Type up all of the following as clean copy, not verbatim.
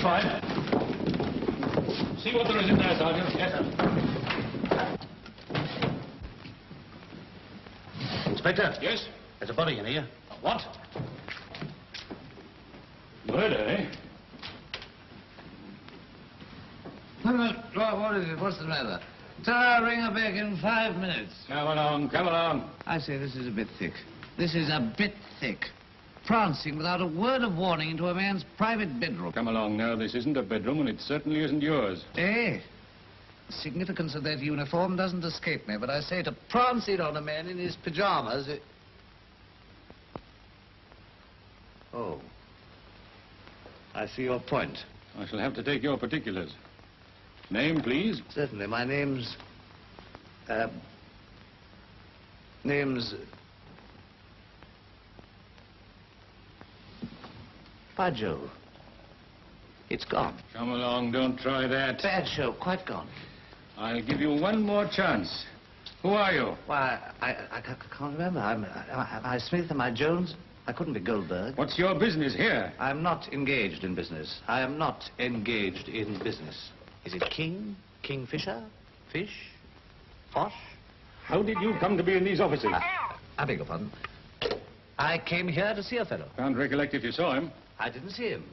fine. See what there is in there, Sergeant. Yes, sir. Inspector? Yes? There's a body in here. What? Murder, eh? What is it? What's the matter? Tell her I'll ring her back in 5 minutes. Come along, come along. I say, this is a bit thick. This is a bit thick. Prancing without a word of warning into a man's private bedroom. Come along now, this isn't a bedroom and it certainly isn't yours. Eh? The significance of that uniform doesn't escape me, but I say to prance in on a man in his pajamas... Oh. I see your point. I shall have to take your particulars. Name, please? Certainly. My name's... By Jove. It's gone. Come along, don't try that. Bad show, quite gone. I'll give you one more chance. Who are you? Why, I can't remember. Am I Smith? Am I Jones? I couldn't be Goldberg. What's your business here? I'm not engaged in business. I am not engaged in business. Is it King? Kingfisher? Fish? Fosh? How did you come to be in these offices? I beg your pardon. I came here to see a fellow. Can't recollect if you saw him. I didn't see him.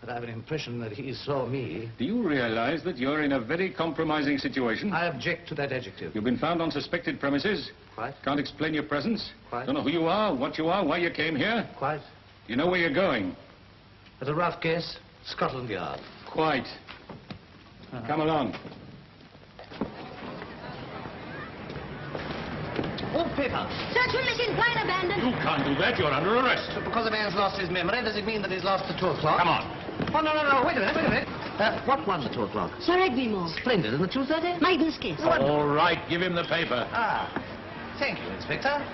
But I have an impression that he saw me. Do you realize that you're in a very compromising situation? I object to that adjective. You've been found on suspected premises. Quite. Can't explain your presence. Quite. Don't know who you are, what you are, why you came here. Quite. You know where you're going. At a rough guess, Scotland Yard. Quite. Come along. Oh, paper. Search for missing plane abandoned. You can't do that. You're under arrest. But because a man's lost his memory, does it mean that he's lost the 2 o'clock? Come on. Oh, no, wait a minute. What won the 2 o'clock? Sir Egbymoor. Splendid. And the 2:30? Maiden's kiss. All right, give him the paper. Ah, thank you, Inspector.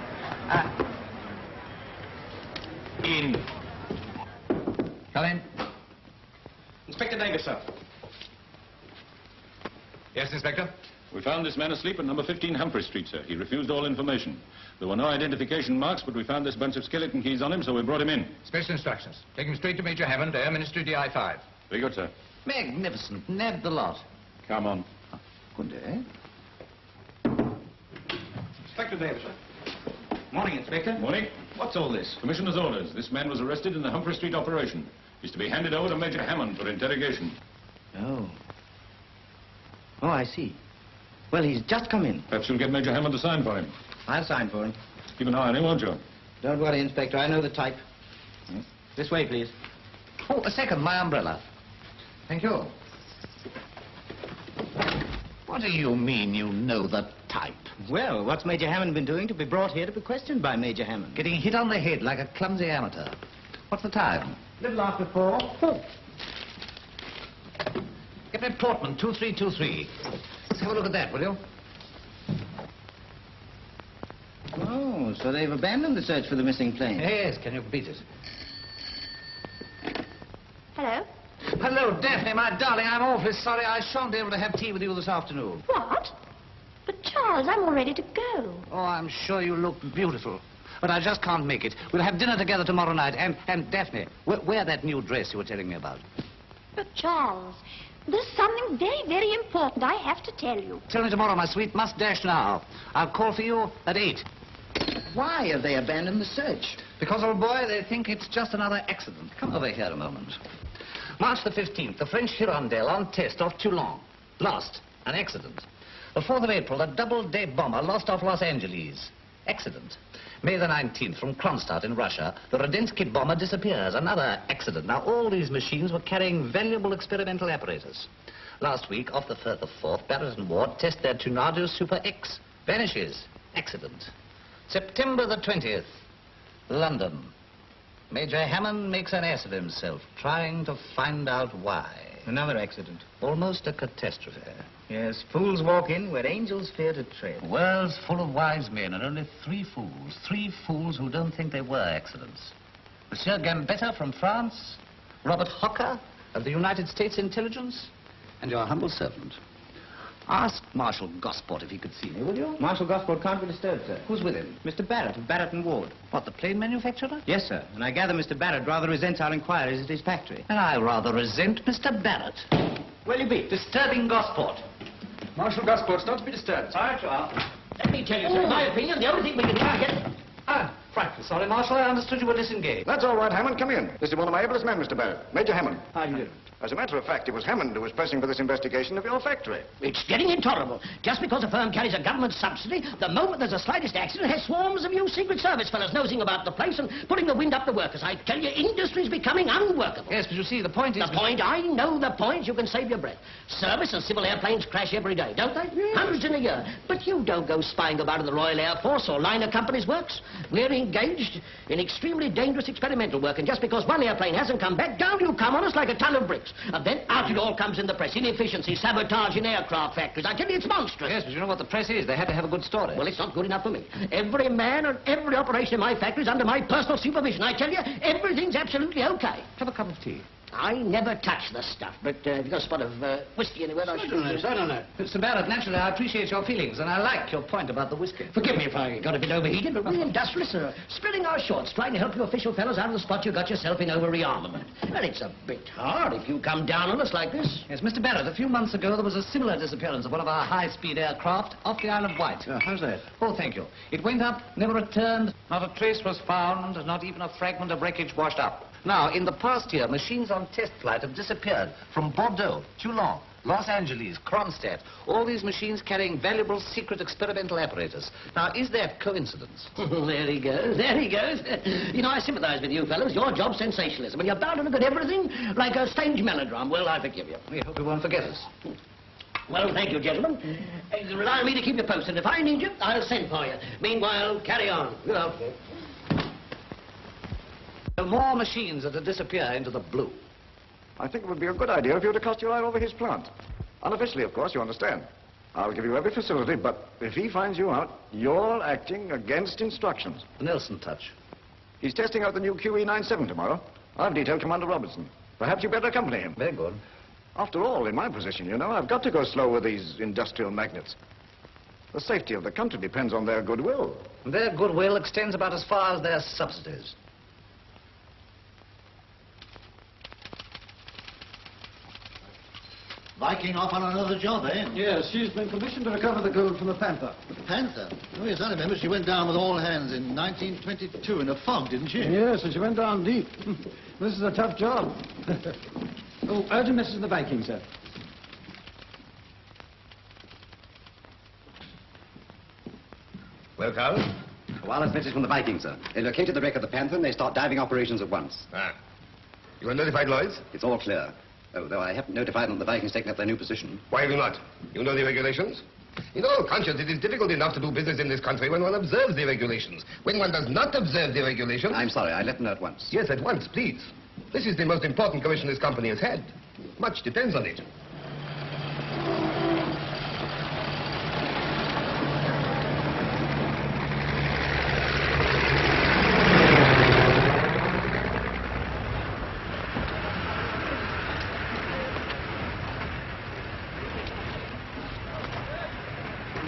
In. Come in. Inspector Davis, sir. Yes, Inspector? We found this man asleep at number 15 Humphrey Street, sir. He refused all information. There were no identification marks, but we found this bunch of skeleton keys on him, so we brought him in. Special instructions. Take him straight to Major Hammond, Air Ministry DI 5. Very good, sir. Magnificent. Nabbed the lot. Come on. Good day. Inspector Davis, sir. Morning, Inspector. Morning. What's all this? Commissioner's orders. This man was arrested in the Humphrey Street operation. He's to be handed over to Major Hammond for interrogation. Oh. Oh, I see. Well, he's just come in. Perhaps you'll get Major Hammond to sign for him. I'll sign for him. Keep an eye on him, won't you? Don't worry, Inspector. I know the type. This way, please. Oh, a second, my umbrella. Thank you. What do you mean you know the type? Well, what's Major Hammond been doing to be brought here to be questioned by Major Hammond? Getting hit on the head like a clumsy amateur. What's the time? Little after 4. Oh. Get me Portman, 2323. Let's have a look at that, will you? Oh, so they've abandoned the search for the missing plane. Yes, can you beat it? Hello? Hello, Daphne, my darling. I'm awfully sorry I shan't be able to have tea with you this afternoon. What? But, Charles, I'm all ready to go. Oh, I'm sure you look beautiful. But I just can't make it. We'll have dinner together tomorrow night. And Daphne, wear that new dress you were telling me about. But, Charles, there's something very, very important I have to tell you. Tell me tomorrow, my sweet. Must dash now. I'll call for you at 8. Why have they abandoned the search? Because, old boy, they think it's just another accident. Come over here a moment. March the 15th, the French Hirondelle on test off Toulon. Lost. An accident. The 4th of April, a double-day bomber lost off Los Angeles. Accident. May the 19th, from Kronstadt in Russia, the Radinsky bomber disappears. Another accident. Now, all these machines were carrying valuable experimental apparatus. Last week, off the 3rd of 4th, Barrett and Ward test their Tornado Super X. Vanishes. Accident. September the 20th, London. Major Hammond makes an ass of himself, trying to find out why. Another accident. Almost a catastrophe. Yes, fools walk in where angels fear to tread. The world's full of wise men and only 3 fools. 3 fools who don't think they were accidents. Monsieur Gambetta from France, Robert Hocker of the United States Intelligence, and your humble servant. Ask Marshal Gosport if he could see me, will you? Marshal Gosport can't be disturbed, sir. Who's with him? Mr. Barrett of Barrett and Ward. What, the plane manufacturer? Yes, sir. And I gather Mr. Barrett rather resents our inquiries at his factory. And I rather resent Mr. Barrett. Where'll you be? Disturbing Gosport. Marshal Gosport's not to be disturbed. All right, you are. Let me tell you, sir, in my opinion, the only thing we can do is get... Frightfully sorry, Marshal. I understood you were disengaged. That's all right, Hammond. Come in. This is one of my ablest men, Mr. Barrett. Major Hammond. How do you do? As a matter of fact, it was Hammond who was pressing for this investigation of your factory. It's getting intolerable. Just because a firm carries a government subsidy, the moment there's the slightest accident, it has swarms of you Secret Service fellows nosing about the place and putting the wind up the workers. I tell you, industry's becoming unworkable. Yes, but you see, the point is... The point? I know the point. You can save your breath. Service and civil airplanes crash every day, don't they? Yes. Hundreds in a year. But you don't go spying about in the Royal Air Force or liner companies' works. We're engaged in extremely dangerous experimental work, and just because one airplane hasn't come back, down you come on us like a ton of bricks. And then out it all comes in the press. Inefficiency, sabotage in aircraft factories. I tell you, it's monstrous. Yes, but you know what the press is. They have to have a good story. Well, it's not good enough for me. Every man and every operation in my factory is under my personal supervision. I tell you, everything's absolutely okay. Have a cup of tea. I never touch the stuff, but if you've got a spot of whiskey anywhere, I should... I don't know. Mr. Barrett, naturally, I appreciate your feelings, and I like your point about the whiskey. Forgive me if I got a bit overheated, but we industrialists are splitting our shorts, trying to help you official fellows out of the spot you got yourself in over rearmament. And it's a bit hard if you come down on us like this. Yes, Mr. Barrett, a few months ago, there was a similar disappearance of one of our high-speed aircraft off the Isle of Wight. How's that? Oh, thank you. It went up, never returned, not a trace was found, not even a fragment of wreckage washed up. Now, in the past year, machines on test flight have disappeared from Bordeaux, Toulon, Los Angeles, Kronstadt, all these machines carrying valuable secret experimental apparatus. Now, is that coincidence? There he goes, there he goes. You know, I sympathize with you fellows. Your job's sensationalism, and you're bound to look at everything like a stage melodrama. Well, I forgive you. We hope you won't forget us. Well, thank you, gentlemen. Rely on me to keep you posted. If I need you, I'll send for you. Meanwhile, carry on. Good afternoon. More machines are to disappear into the blue. I think it would be a good idea if you were to cast your eye over his plant. Unofficially, of course, you understand. I'll give you every facility, but if he finds you out, you're acting against instructions. The Nelson touch. He's testing out the new QE-97 tomorrow. I've detailed Commander Robertson. Perhaps you better accompany him. Very good. After all, in my position, you know, I've got to go slow with these industrial magnates. The safety of the country depends on their goodwill. Their goodwill extends about as far as their subsidies. Viking off on another job, eh? Yes, she's been commissioned to recover the gold from the Panther. The Panther? Oh, yes, I remember. She went down with all hands in 1922 in a fog, didn't she? Yes, and she went down deep. This is a tough job. Oh, urgent message to the Viking, sir. Well, Carl? A wireless message from the Viking, sir. They located the wreck of the Panther and they start diving operations at once. Ah. You have notified Lloyds? It's all clear. Oh, though I haven't notified them that the Vikings taken up their new position. Why have you not? You know the regulations? In all conscience, it is difficult enough to do business in this country when one observes the regulations. When one does not observe the regulations... I'm sorry, I let them know at once. Yes, at once, please. This is the most important commission this company has had. Much depends on it.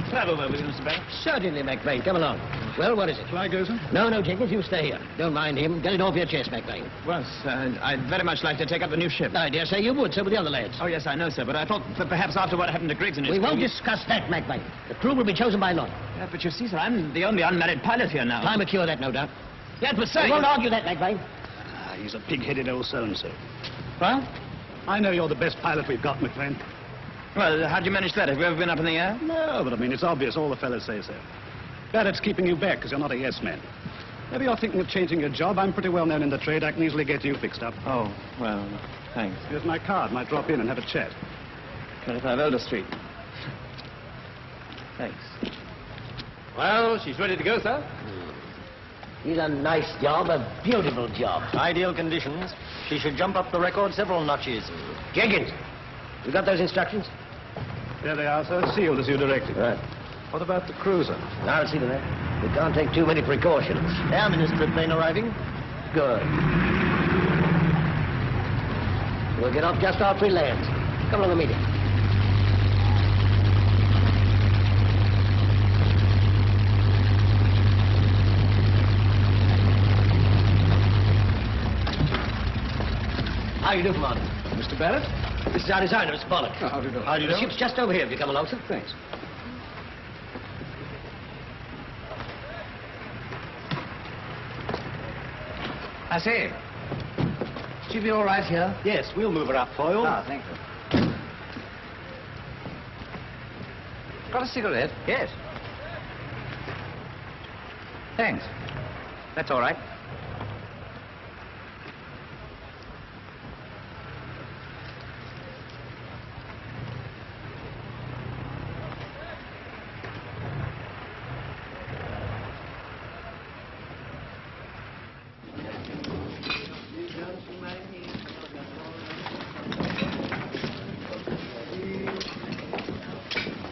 Travel over with you, Mr. Barrett. Certainly, McVane. Come along. Well, what is it? Shall I go, sir? No, Jenkins, you stay here. Don't mind him. Get it off your chest, McVane. Well, sir, I'd very much like to take up the new ship. I dare say you would, so with the other lads. Oh, yes, I know, sir, but I thought that perhaps after what happened to Griggs and his We won't crew- discuss that, McVane. The crew will be chosen by lot. Yeah, but you see, sir, I'm the only unmarried pilot here now. Time to cure that, no doubt. Yeah, but sir... We won't argue that, McVane. He's a pig-headed old so-and-so. Well? I know you're the best pilot we've got, McVane. Well, how'd you manage that? Have you ever been up in the air? No, but I mean, it's obvious. All the fellas say so. Barrett's keeping you back because you're not a yes-man. Maybe you're thinking of changing your job. I'm pretty well known in the trade. I can easily get you fixed up. Oh, well, thanks. Here's my card. Might drop in and have a chat. 25 Elder Street. Thanks. Well, she's ready to go, sir. He's a nice job, a beautiful job. Ideal conditions. She should jump up the record several notches. Jenkins, you got those instructions? There they are, sir. Sealed as you directed. Right. What about the cruiser? I'll see to that. We can't take too many precautions. Air Minister plane arriving. Good. We'll get off just after he lands. Come along and meet him. How do you do, Commander? Mr. Barrett? This is our designer, Mr. Pollock. Oh, how do you do? How do you do? The ship's just over here, if you come along, sir. Thanks. I say, she'll be all right here? Yes, we'll move her up for you. Ah, thank you. Got a cigarette? Yes. Thanks. That's all right.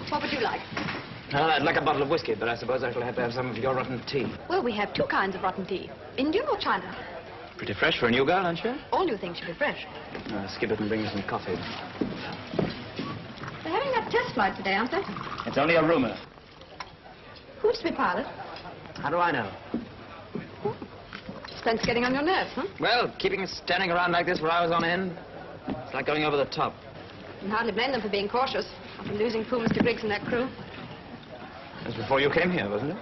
What would you like? I'd like a bottle of whiskey, but I suppose I shall have to have some of your rotten tea. Well, we have two kinds of rotten tea. Indian or China? Pretty fresh for a new girl, aren't you? All new things should be fresh. Skip it and bring me some coffee. They're having that test flight today, aren't they? It's only a rumor. Who's to be pilot? How do I know? Spence getting on your nerves, huh? Well, keeping us standing around like this for hours on end, it's like going over the top. You can hardly blame them for being cautious after losing poor Mr. Griggs and that crew. That was before you came here, wasn't it?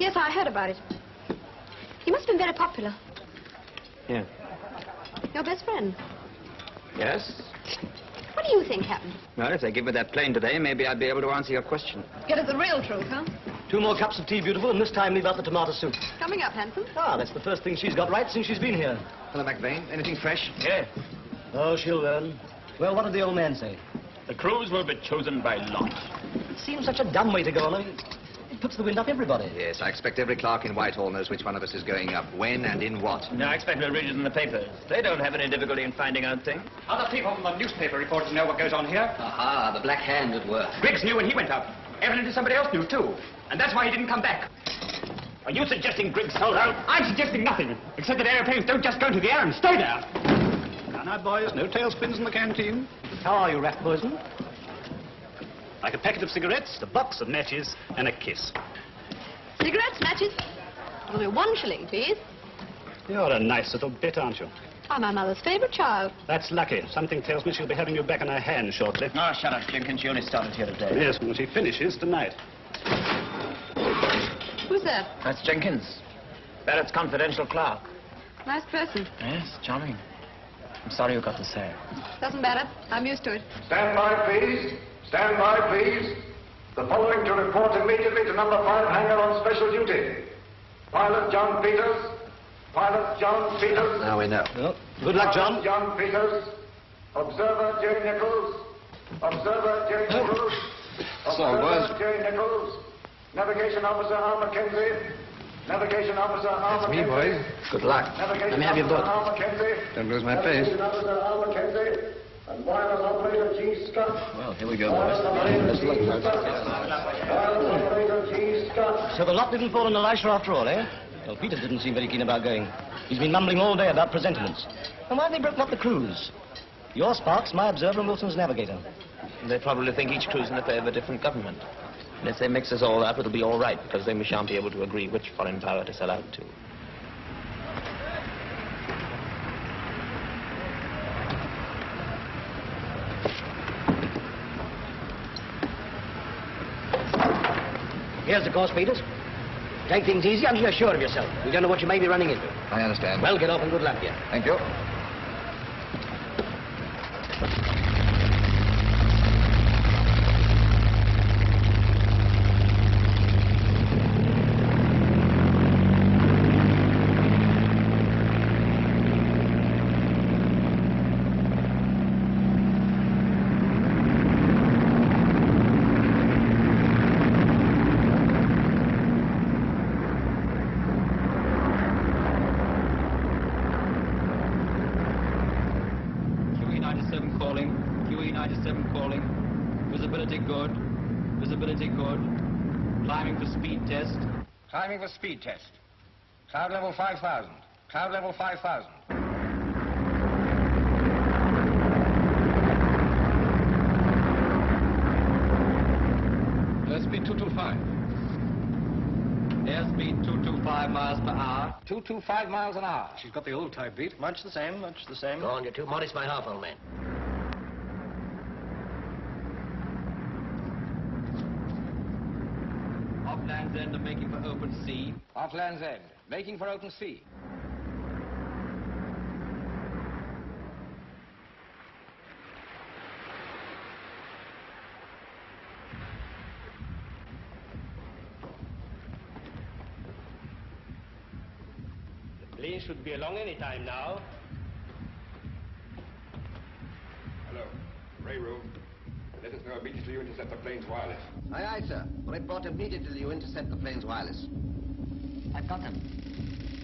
Yes, I heard about it. He must have been very popular. Yeah. Your best friend. Yes? What do you think happened? Well, if they give me that plane today, maybe I'd be able to answer your question. Get at the real truth, huh? 2 more cups of tea, beautiful, and this time leave out the tomato soup. Coming up, handsome. Ah, that's the first thing she's got right since she's been here. Hello, McVane. Anything fresh? Yeah. Oh, she'll learn. Well, what did the old man say? The crews will be chosen by lot. It seems such a dumb way to go on. It puts the wind up everybody. Yes, I expect every clerk in Whitehall knows which one of us is going up, when and in what. No, I expect we'll read it in the papers. They don't have any difficulty in finding out things. Other people from the newspaper reporters know what goes on here. Aha, the black hand at work. Griggs knew when he went up. Evidently somebody else knew, too. And that's why he didn't come back. Are you suggesting Griggs sold out? I'm suggesting nothing, except that airplanes don't just go into the air and stay there. Now, boys, no tailspins in the canteen. How are you, Rat Poison? Like a packet of cigarettes, a box of matches, and a kiss. Cigarettes, matches? It'll be 1 shilling, please. You're a nice little bit, aren't you? I'm my mother's favorite child. That's lucky. Something tells me she'll be having you back in her hand shortly. Oh, shut up, Jenkins. She only started here today. Yes, when she finishes tonight. Who's that? That's Jenkins. Barrett's confidential clerk. Nice person. Yes, charming. I'm sorry you got to say. Doesn't matter. I'm used to it. Stand by, please. Stand by, please. The following to report immediately to number 5 hangar on special duty. Pilot John Peters. Pilot John Peters. Now we know. Well, good luck, John. Pilot John Peters. Observer J. Nichols. Observer J. Nichols. Observer J. Nichols. Navigation Officer R. Mackenzie. Navigation Officer R. That's me, Mackenzie. boys. Good luck. Navigation Let me have your book. Officer R. Mackenzie. Don't lose my place. Navigation Officer R. Mackenzie. And wireless operator G. Scott. Well, here we go, boys. Let's look. Wireless operator G. Scott. So the lot didn't fall on Elisha after all, eh? Well, Peters didn't seem very keen about going. He's been mumbling all day about presentiments. And why have they broken up the crews? Your Sparks, my observer, and Wilson's navigator. They probably think each crew's in the favour of a different government. And if they mix us all up, it'll be all right, because then we shan't be able to agree which foreign power to sell out to. Here's the course, Peters. Take things easy until you're sure of yourself. You don't know what you may be running into. I understand. Well, get off and good luck, dear. Thank you. Climbing for speed test. Cloud level 5,000. Cloud level 5,000. Speed 225. Airspeed 225 miles per hour. 225 miles an hour. She's got the old type beat. Much the same, much the same. Go on, you're too modest by half, old man. Off Land's End and making for open sea. Off Land's End. Making for open sea. Plane should be along any time now. Hello. Ray Room. Let us know immediately you intercept the plane's wireless. Aye, aye, sir. Report immediately you intercept the plane's wireless. I've got them.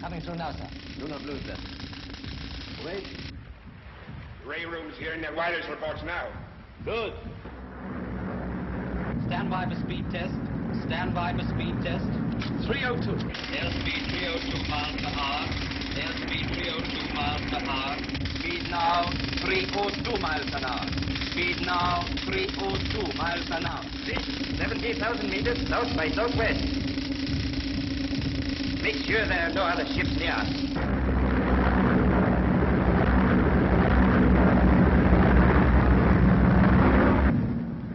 Coming through now, sir. Do not lose them. Wait. Ray Room's hearing their wireless reports now. Good. Stand by for speed test. Stand by for speed test. 302. Airspeed 302 miles per hour. Airspeed 302 miles per hour. Speed now 302 miles an hour. Speed now 302 miles an hour. 70,000 meters south by southwest. Make sure there are no other ships near us.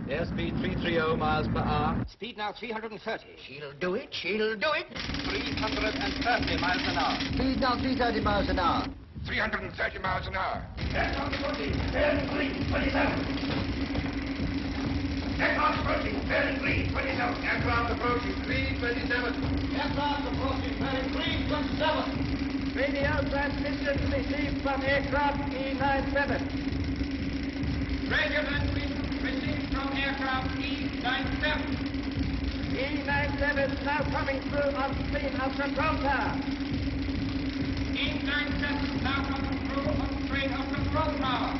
Airspeed 330 miles per hour. Speed now 330. She'll do it, she'll do it. 330 miles an hour. Speed now 330 miles an hour. 330 miles an hour. Aircraft approaching, bearing 327. Aircraft approaching, bearing 327. Aircraft approaching 327. Aircraft approaching, bearing 327. Radio transmission received from aircraft E97. Radio transmission received from aircraft E97. E97 now coming through on screen of control tower. E97 now coming through on screen of control tower.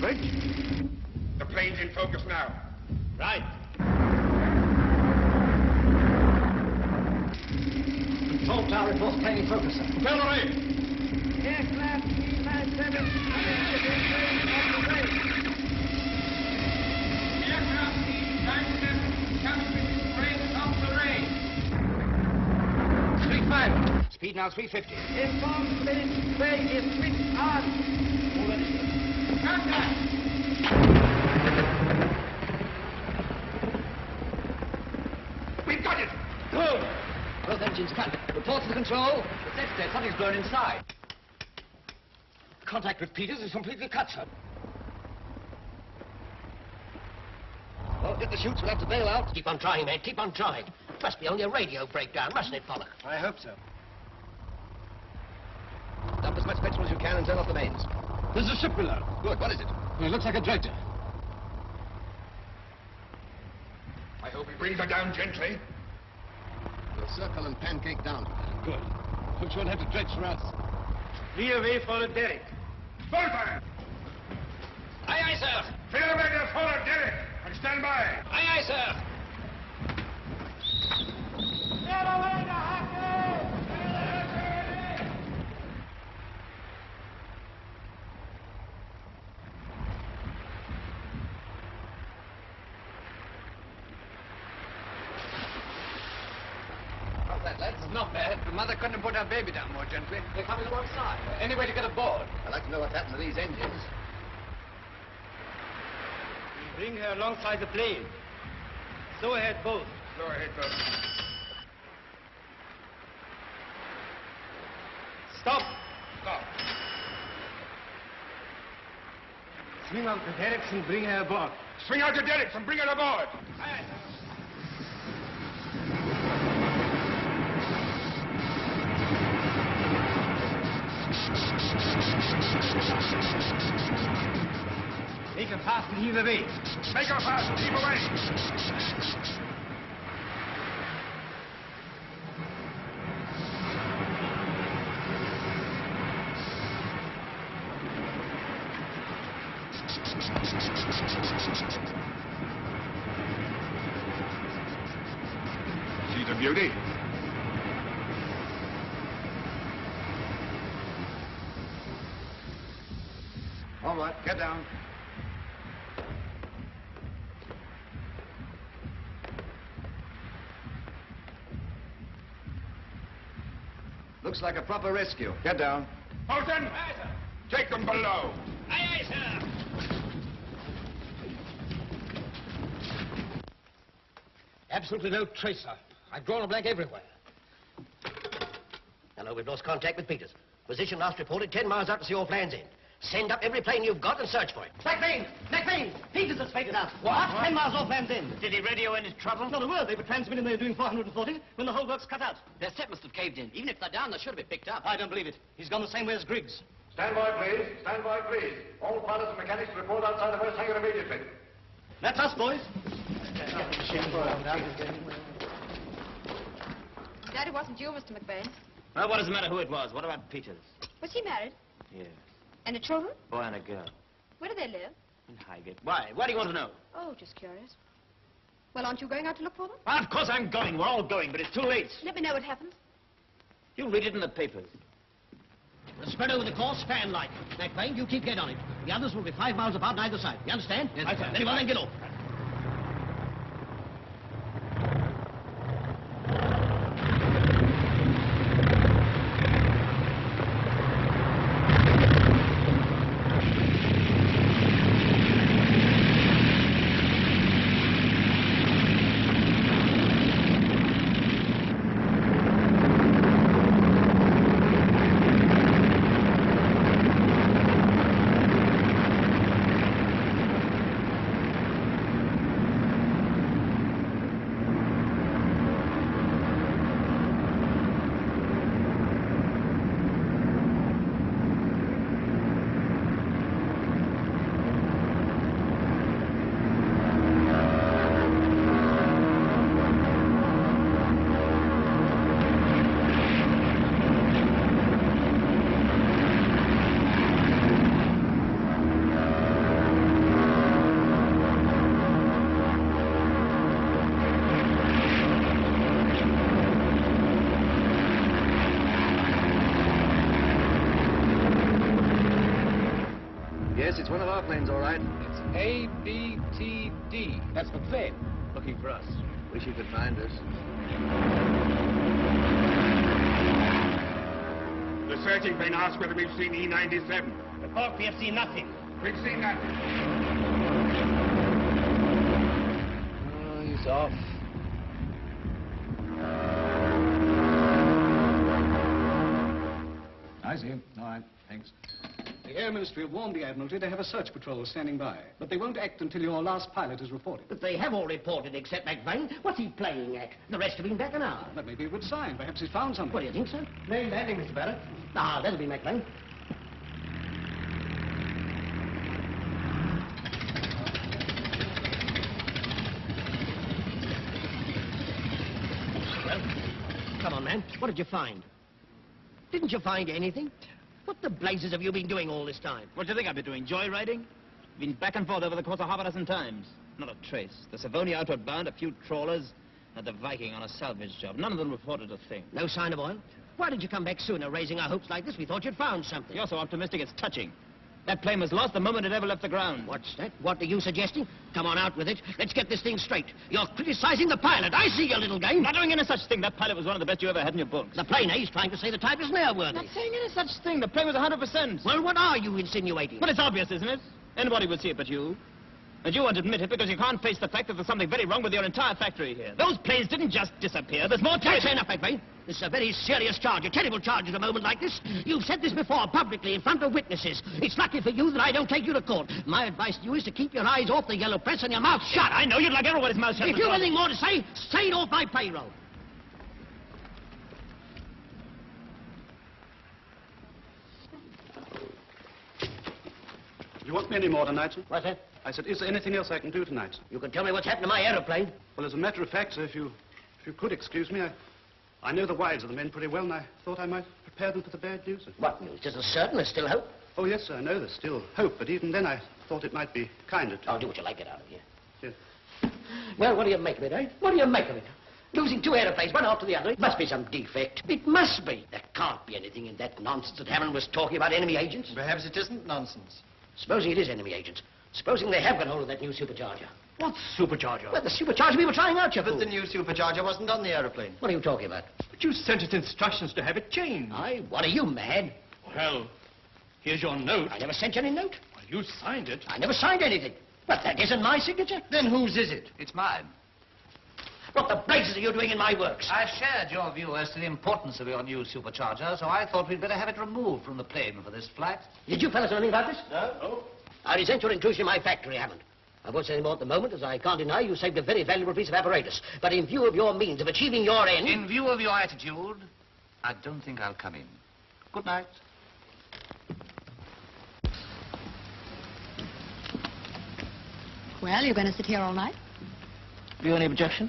Bridge? The plane's in focus now. Right. Control tower reports plane in focus, sir. Cavalry! Aircraft E97 coming within range of the range. Aircraft E97 coming within range of the range. Street 5. Speed now 350. Inform please, plane is switched on. Contact! We've got it! Good. Both engines cut. Report to the control. The set says something's blown inside. Contact with Peters is completely cut, sir. Well, get the chutes, we'll have to bail out. Keep on trying, mate, keep on trying. Must be only a radio breakdown, mustn't it, Pollock? I hope so. Dump as much petrol as you can and turn off the mains. There's a ship below. Good, what is it? It looks like a dredger. I hope he brings her down gently. We'll circle and pancake down. Good. Which won't have to dredge for us. Clear way for the derrick. Bonfire! Aye, aye, sir. Clear way to forward Derek and stand by. Aye, aye, sir. Get away the hackney! How's that, lads? Not bad. The mother couldn't have put her baby down more gently. They're coming alongside. Any way to get aboard? I'd like to know what's happened to these engines. Bring her alongside the plane. So ahead both. Go ahead, folks. Stop. Stop. Swing out the derricks and bring her aboard. Swing out the derricks and bring her aboard. Aye. Make her fast and heave away. Make her fast and heave away. She's a beauty. All right, get down. Looks like a proper rescue. Get down. Bolton! Aye, sir. Take them below. Aye, aye, sir. Absolutely no trace, sir. I've drawn a blank everywhere. Hello, we've lost contact with Peters. Position last reported 10 miles out to see off Land's End. Send up every plane you've got and search for it. McVane! McVane! Peters has faded out. What? 10 miles off Land's End. Did he radio any trouble? Not a word. They were transmitting they were doing 440 when the whole work's cut out. Their set must have caved in. Even if they're down, they should have been picked up. I don't believe it. He's gone the same way as Griggs. Stand by, please. Stand by, please. All pilots and mechanics report outside the West Hangar immediately. That's us, boys. Daddy wasn't you, Mr. McVane. Well, what does it matter who it was? What about Peters? Was he married? Yes. And the children? Boy and a girl. Where do they live? In Highgate. Why? Why do you want to know? Oh, just curious. Well, aren't you going out to look for them? Well, of course I'm going. We're all going, but it's too late. Let me know what happened. You'll read it in the papers. We'll spread over the course, fan-like. McVane, you keep get on it. The others will be 5 miles apart on either side. You understand? Yes, sir. Very well, then get off. Yes, it's one of our planes, all right. It's A-B-T-D. That's McVane. Looking for us. Wish he could find us. The searching plane asks whether we've seen E-97. Report we have seen nothing. We've seen nothing. Oh, he's off. I see. All right, thanks. The Air Ministry have warned the Admiralty they have a search patrol standing by, but they won't act until your last pilot is reported. But they have all reported except McVane. What's he playing at? The rest have been back an hour. That may be a good sign. Perhaps he's found something. What do you think, sir? Main landing, Mr. Barrett. Ah, that'll be McVane. Well, come on, man. What did you find? Didn't you find anything? What the blazes have you been doing all this time? What do you think I've been doing? Joyriding? Been back and forth over the course of half a dozen times. Not a trace. The Savonia outward bound, a few trawlers, and the Viking on a salvage job. None of them reported a thing. No sign of oil? Why did you come back sooner, raising our hopes like this? We thought you'd found something. You're so optimistic, it's touching. That plane was lost the moment it ever left the ground. What's that? What are you suggesting? Come on, out with it. Let's get this thing straight. You're criticizing the pilot. I see your little game. Not doing any such thing. That pilot was one of the best you ever had in your books. The plane, he's trying to say the type isn't airworthy. Not saying any such thing. The plane was 100%. Well, what are you insinuating? Well, it's obvious, isn't it? Anybody would see it but you. And you won't admit it because you can't face the fact that there's something very wrong with your entire factory here. Those planes didn't just disappear. There's more to it. That's enough, McVane. This is a very serious charge, a terrible charge at a moment like this. You've said this before, publicly, in front of witnesses. It's lucky for you that I don't take you to court. My advice to you is to keep your eyes off the yellow press and your mouth shut. I know you'd like everybody's mouth shut. If you've anything more to say it off my payroll. You want me any more tonight, sir? What's that? I said, is there anything else I can do tonight, sir? You can tell me what's happened to my aeroplane. Well, as a matter of fact, sir, if you could excuse me, I know the wives of the men pretty well, and I thought I might prepare them for the bad news, sir. What news? Isn't certain there's still hope? Oh, yes, sir, I know there's still hope, but even then I thought it might be kinder to... I'll do what you like, get out of here. Yes. Well, what do you make of it, eh? What do you make of it? Losing two aeroplanes, one after the other. It must be some defect. It must be. There can't be anything in that nonsense that Hammond was talking about enemy agents. Perhaps it isn't nonsense. Supposing it is enemy agents. Supposing they have got hold of that new supercharger. What supercharger? Well, the supercharger we were trying out, you But fool. the new supercharger wasn't on the aeroplane. What are you talking about? But you sent us instructions to have it changed. What are you, mad? Well, here's your note. I never sent you any note. Well, you signed it. I never signed anything. But that isn't my signature. Then whose is it? It's mine. What the blazes are you doing in my works? I've shared your view as to the importance of your new supercharger, so I thought we'd better have it removed from the plane for this flight. Did you fellas know anything about this? No. I resent your intrusion in my factory, Hammond. I won't say any more at the moment, as I can't deny you saved a very valuable piece of apparatus. But in view of your means of achieving your end... In view of your attitude, I don't think I'll come in. Good night. Well, you're going to sit here all night? Have you any objection?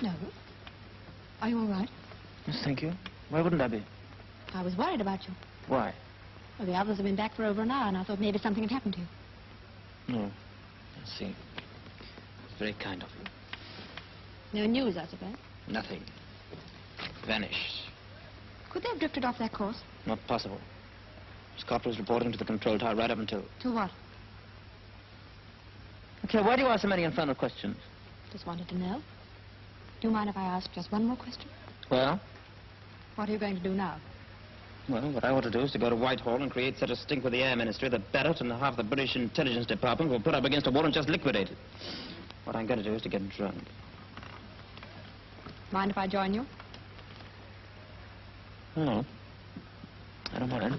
No. Are you all right? Yes, thank you. Why wouldn't I be? I was worried about you. Why? Well, the others have been back for over an hour, and I thought maybe something had happened to you. No. I see. It's very kind of you. No news, I suppose. Nothing. Vanished. Could they have drifted off their course? Not possible. Scott was reporting to the control tower right up until... To what? Okay, why do you ask so many infernal questions? Just wanted to know. Do you mind if I ask just one more question? Well? What are you going to do now? Well, what I want to do is to go to Whitehall and create such a stink with the Air Ministry that Barrett and half the British Intelligence Department will put up against a wall and just liquidate it. What I'm going to do is to get drunk. Mind if I join you? No. I don't mind.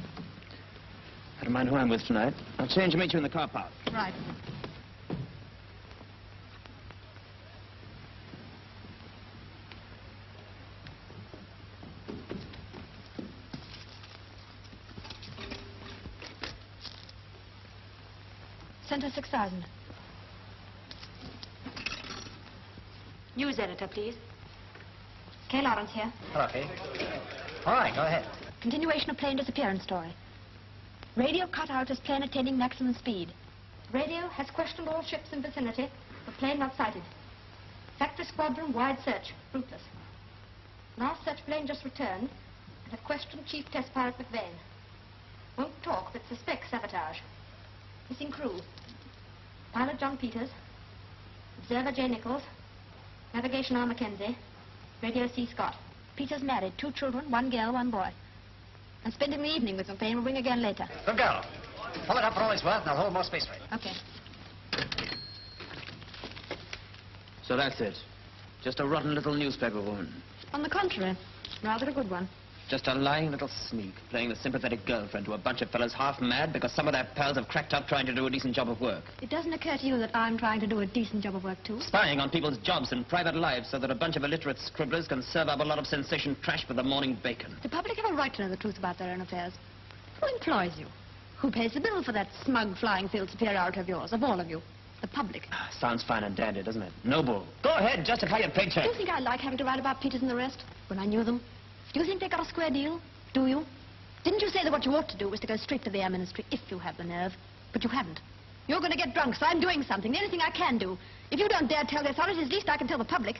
I don't mind who I'm with tonight. I'll change and meet you in the car park. Right. Center 6000. News editor, please. Kay Laurence here. Hello, Kay. All right, go ahead. Continuation of plane disappearance story. Radio cut out as plane attaining maximum speed. Radio has questioned all ships in vicinity, but plane not sighted. Factory squadron, wide search, fruitless. Last search plane just returned, and have questioned Chief Test Pilot McVane. Won't talk, but suspects sabotage. Missing crew. Pilot John Peters, observer J. Nichols, navigation R. Mackenzie, radio C. Scott. Peters married, 2 children, 1 girl, 1 boy. And spending the evening with McVane. Will ring again later. Good girl. Pull it up for all it's worth, and I'll hold more space for it. Okay. So that's it. Just a rotten little newspaper woman. On the contrary, rather a good one. Just a lying little sneak, playing the sympathetic girlfriend to a bunch of fellas half mad because some of their pals have cracked up trying to do a decent job of work. It doesn't occur to you that I'm trying to do a decent job of work, too? Spying on people's jobs and private lives so that a bunch of illiterate scribblers can serve up a lot of sensation trash for the morning bacon. The public have a right to know the truth about their own affairs. Who employs you? Who pays the bill for that smug flying field superiority of yours, of all of you? The public. Sounds fine and dandy, doesn't it? Noble. Go ahead, justify your paycheck. Do you think I like having to write about Peters and the rest when I knew them? Do you think they got a square deal? Do you? Didn't you say that what you ought to do was to go straight to the Air Ministry if you have the nerve? But you haven't. You're going to get drunk, so I'm doing something, anything I can do. If you don't dare tell the authorities, at least I can tell the public.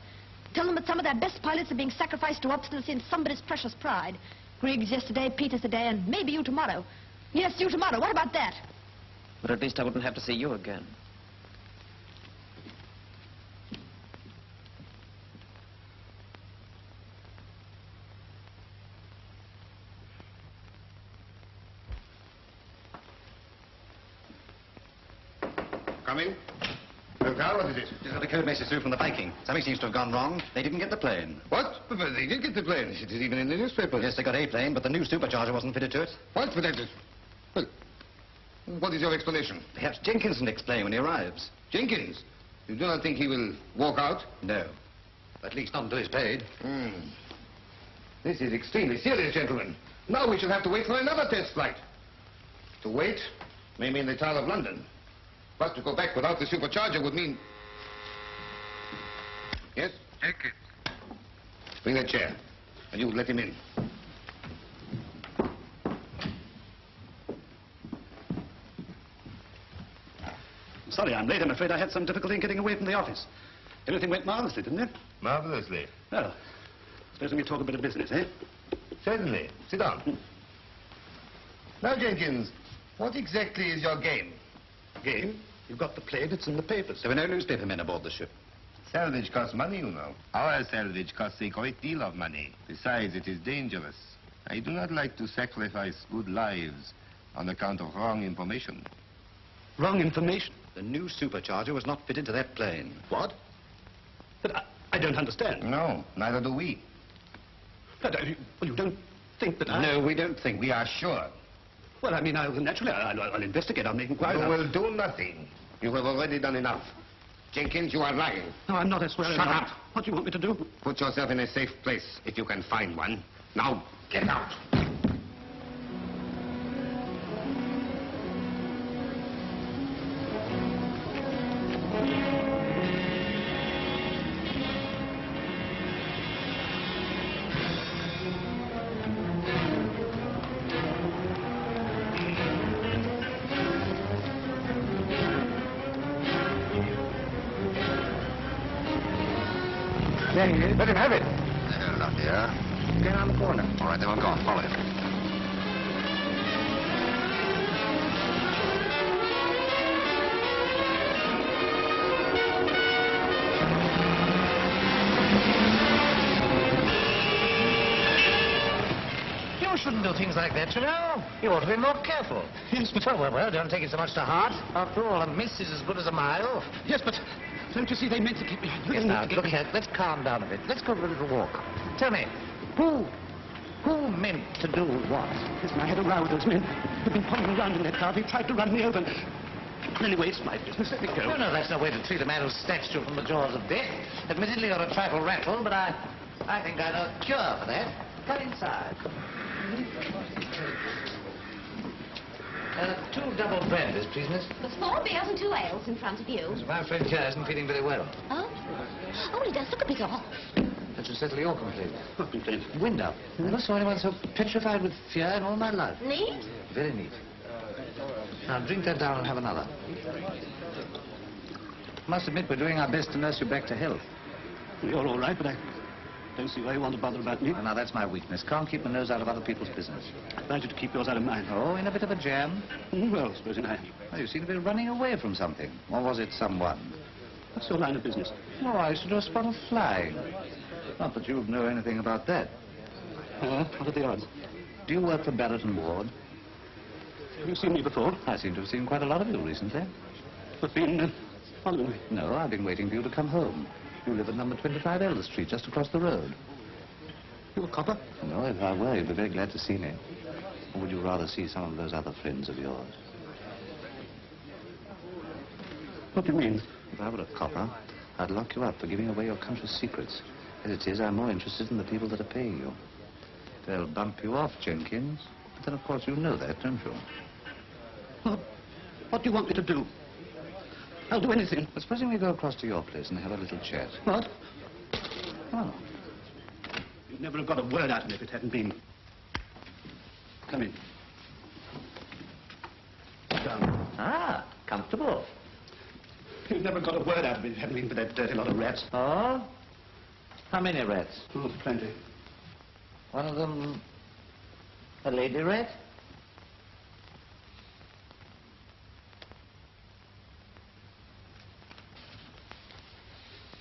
Tell them that some of their best pilots are being sacrificed to obstinacy and somebody's precious pride. Griggs yesterday, Peters today, and maybe you tomorrow. Yes, you tomorrow. What about that? But at least I wouldn't have to see you again. Come in. Well, Carl, what is it? Just got a code message through from the Viking. Something seems to have gone wrong. They didn't get the plane. What? But they did get the plane. It is even in the newspaper. Yes, they got a plane, but the new supercharger wasn't fitted to it. What? But that is... Well, what is your explanation? Perhaps Jenkins can explain when he arrives. Jenkins? You do not think he will walk out? No. At least not until he's paid. This is extremely serious, gentlemen. Now we shall have to wait for another test flight. To wait may mean the Tower of London. But to go back without the supercharger would mean... Yes? Jenkins. Bring that chair. And you let him in. Sorry I'm late. I'm afraid I had some difficulty in getting away from the office. Everything went marvelously, didn't it? Marvelously. Well, supposing we talk a bit of business, eh? Certainly. Sit down. Now, Jenkins, what exactly is your game? Game? You've got the plate, it's in the papers. There were no newspaper men aboard the ship. Salvage costs money, you know. Our salvage costs a great deal of money. Besides, it is dangerous. I do not like to sacrifice good lives on account of wrong information. Wrong information? The new supercharger was not fitted to that plane. What? But I don't understand. No, neither do we. But, well, you don't think that I... No, we don't think. We are sure. Well, I mean, naturally, I'll investigate. I'll make inquiries. You will do nothing. You have already done enough. Jenkins, you are lying. No, I'm not, I swear. Shut up. What do you want me to do? Put yourself in a safe place, if you can find one. Now, get out. There he is. Let him have it. Not here. Get around the corner. All right, then we'll go on. Follow him. You shouldn't do things like that, you know. You ought to be more careful. Yes, but... Well, don't take it so much to heart. After all, a miss is as good as a mile. Yes, but... Don't you see, they meant to keep me... Yes, now, look here, let's calm down a bit. Let's go for a little walk. Tell me, who meant to do what? Listen, I had a row with those men. They've been pulling me around in that car. They tried to run me over. Anyway, it's my business. Let me go. No, that's no way to treat a man who snatched you from the jaws of death. Admittedly, you're a trifle rattled, but I think I know a cure for that. Come inside. 2 double brandies, please, miss. There's 4 beers and 2 ales in front of you. My friend here isn't feeling very well. Oh? Oh, he does look a bit off. That should settle your complaint. What complaint? Wind up. I never saw anyone so petrified with fear in all my life. Neat? Very neat. Now, drink that down and have another. Must admit, we're doing our best to nurse you back to health. You're all right, but I don't see why you want to bother about me. Well, now, that's my weakness. Can't keep my nose out of other people's business. I'd like you to keep yours out of mine. Oh, in a bit of a jam? Well, supposing I... Well, you seem to be running away from something. Or was it someone? What's your line of business? Oh, I used to do a spot of flying. Not that you'd know anything about that. What are the odds? Do you work for Barrett and Ward? Have you seen me before? I seem to have seen quite a lot of you recently. But been following me? No, I've been waiting for you to come home. You live at number 25 Elder Street, just across the road. You a copper? No, if I were, you'd be very glad to see me. Or would you rather see some of those other friends of yours? What do you mean? If I were a copper, I'd lock you up for giving away your country's secrets. As it is, I'm more interested in the people that are paying you. They'll bump you off, Jenkins. But then, of course, you know that, don't you? What do you want me to do? I'll do anything. But supposing we go across to your place and have a little chat. What? Oh. You'd never have got a word out of me if it hadn't been. Come in. Sit down. Ah, comfortable. You'd never got a word out of me if it hadn't been for that dirty lot of rats. Oh? How many rats? Oh, plenty. One of them a lady rat?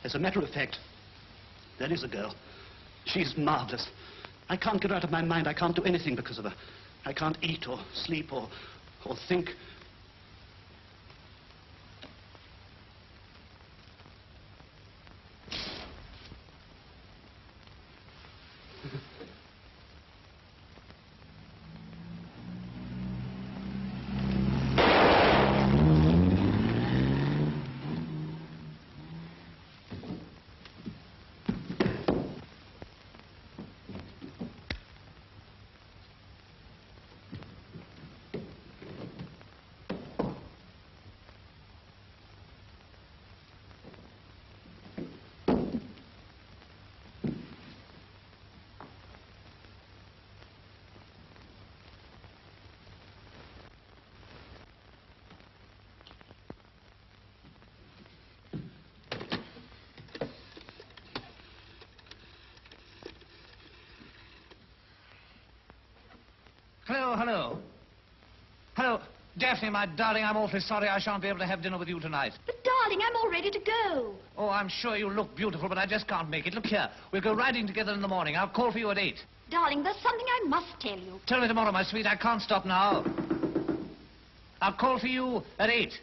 As a matter of fact, there is a girl. She's marvelous. I can't get her out of my mind. I can't do anything because of her. I can't eat or sleep or think. Hello, hello. Hello. Daphne, my darling, I'm awfully sorry I shan't be able to have dinner with you tonight. But, darling, I'm all ready to go. Oh, I'm sure you look beautiful, but I just can't make it. Look here, we'll go riding together in the morning. I'll call for you at 8. Darling, there's something I must tell you. Tell me tomorrow, my sweet. I can't stop now. I'll call for you at 8.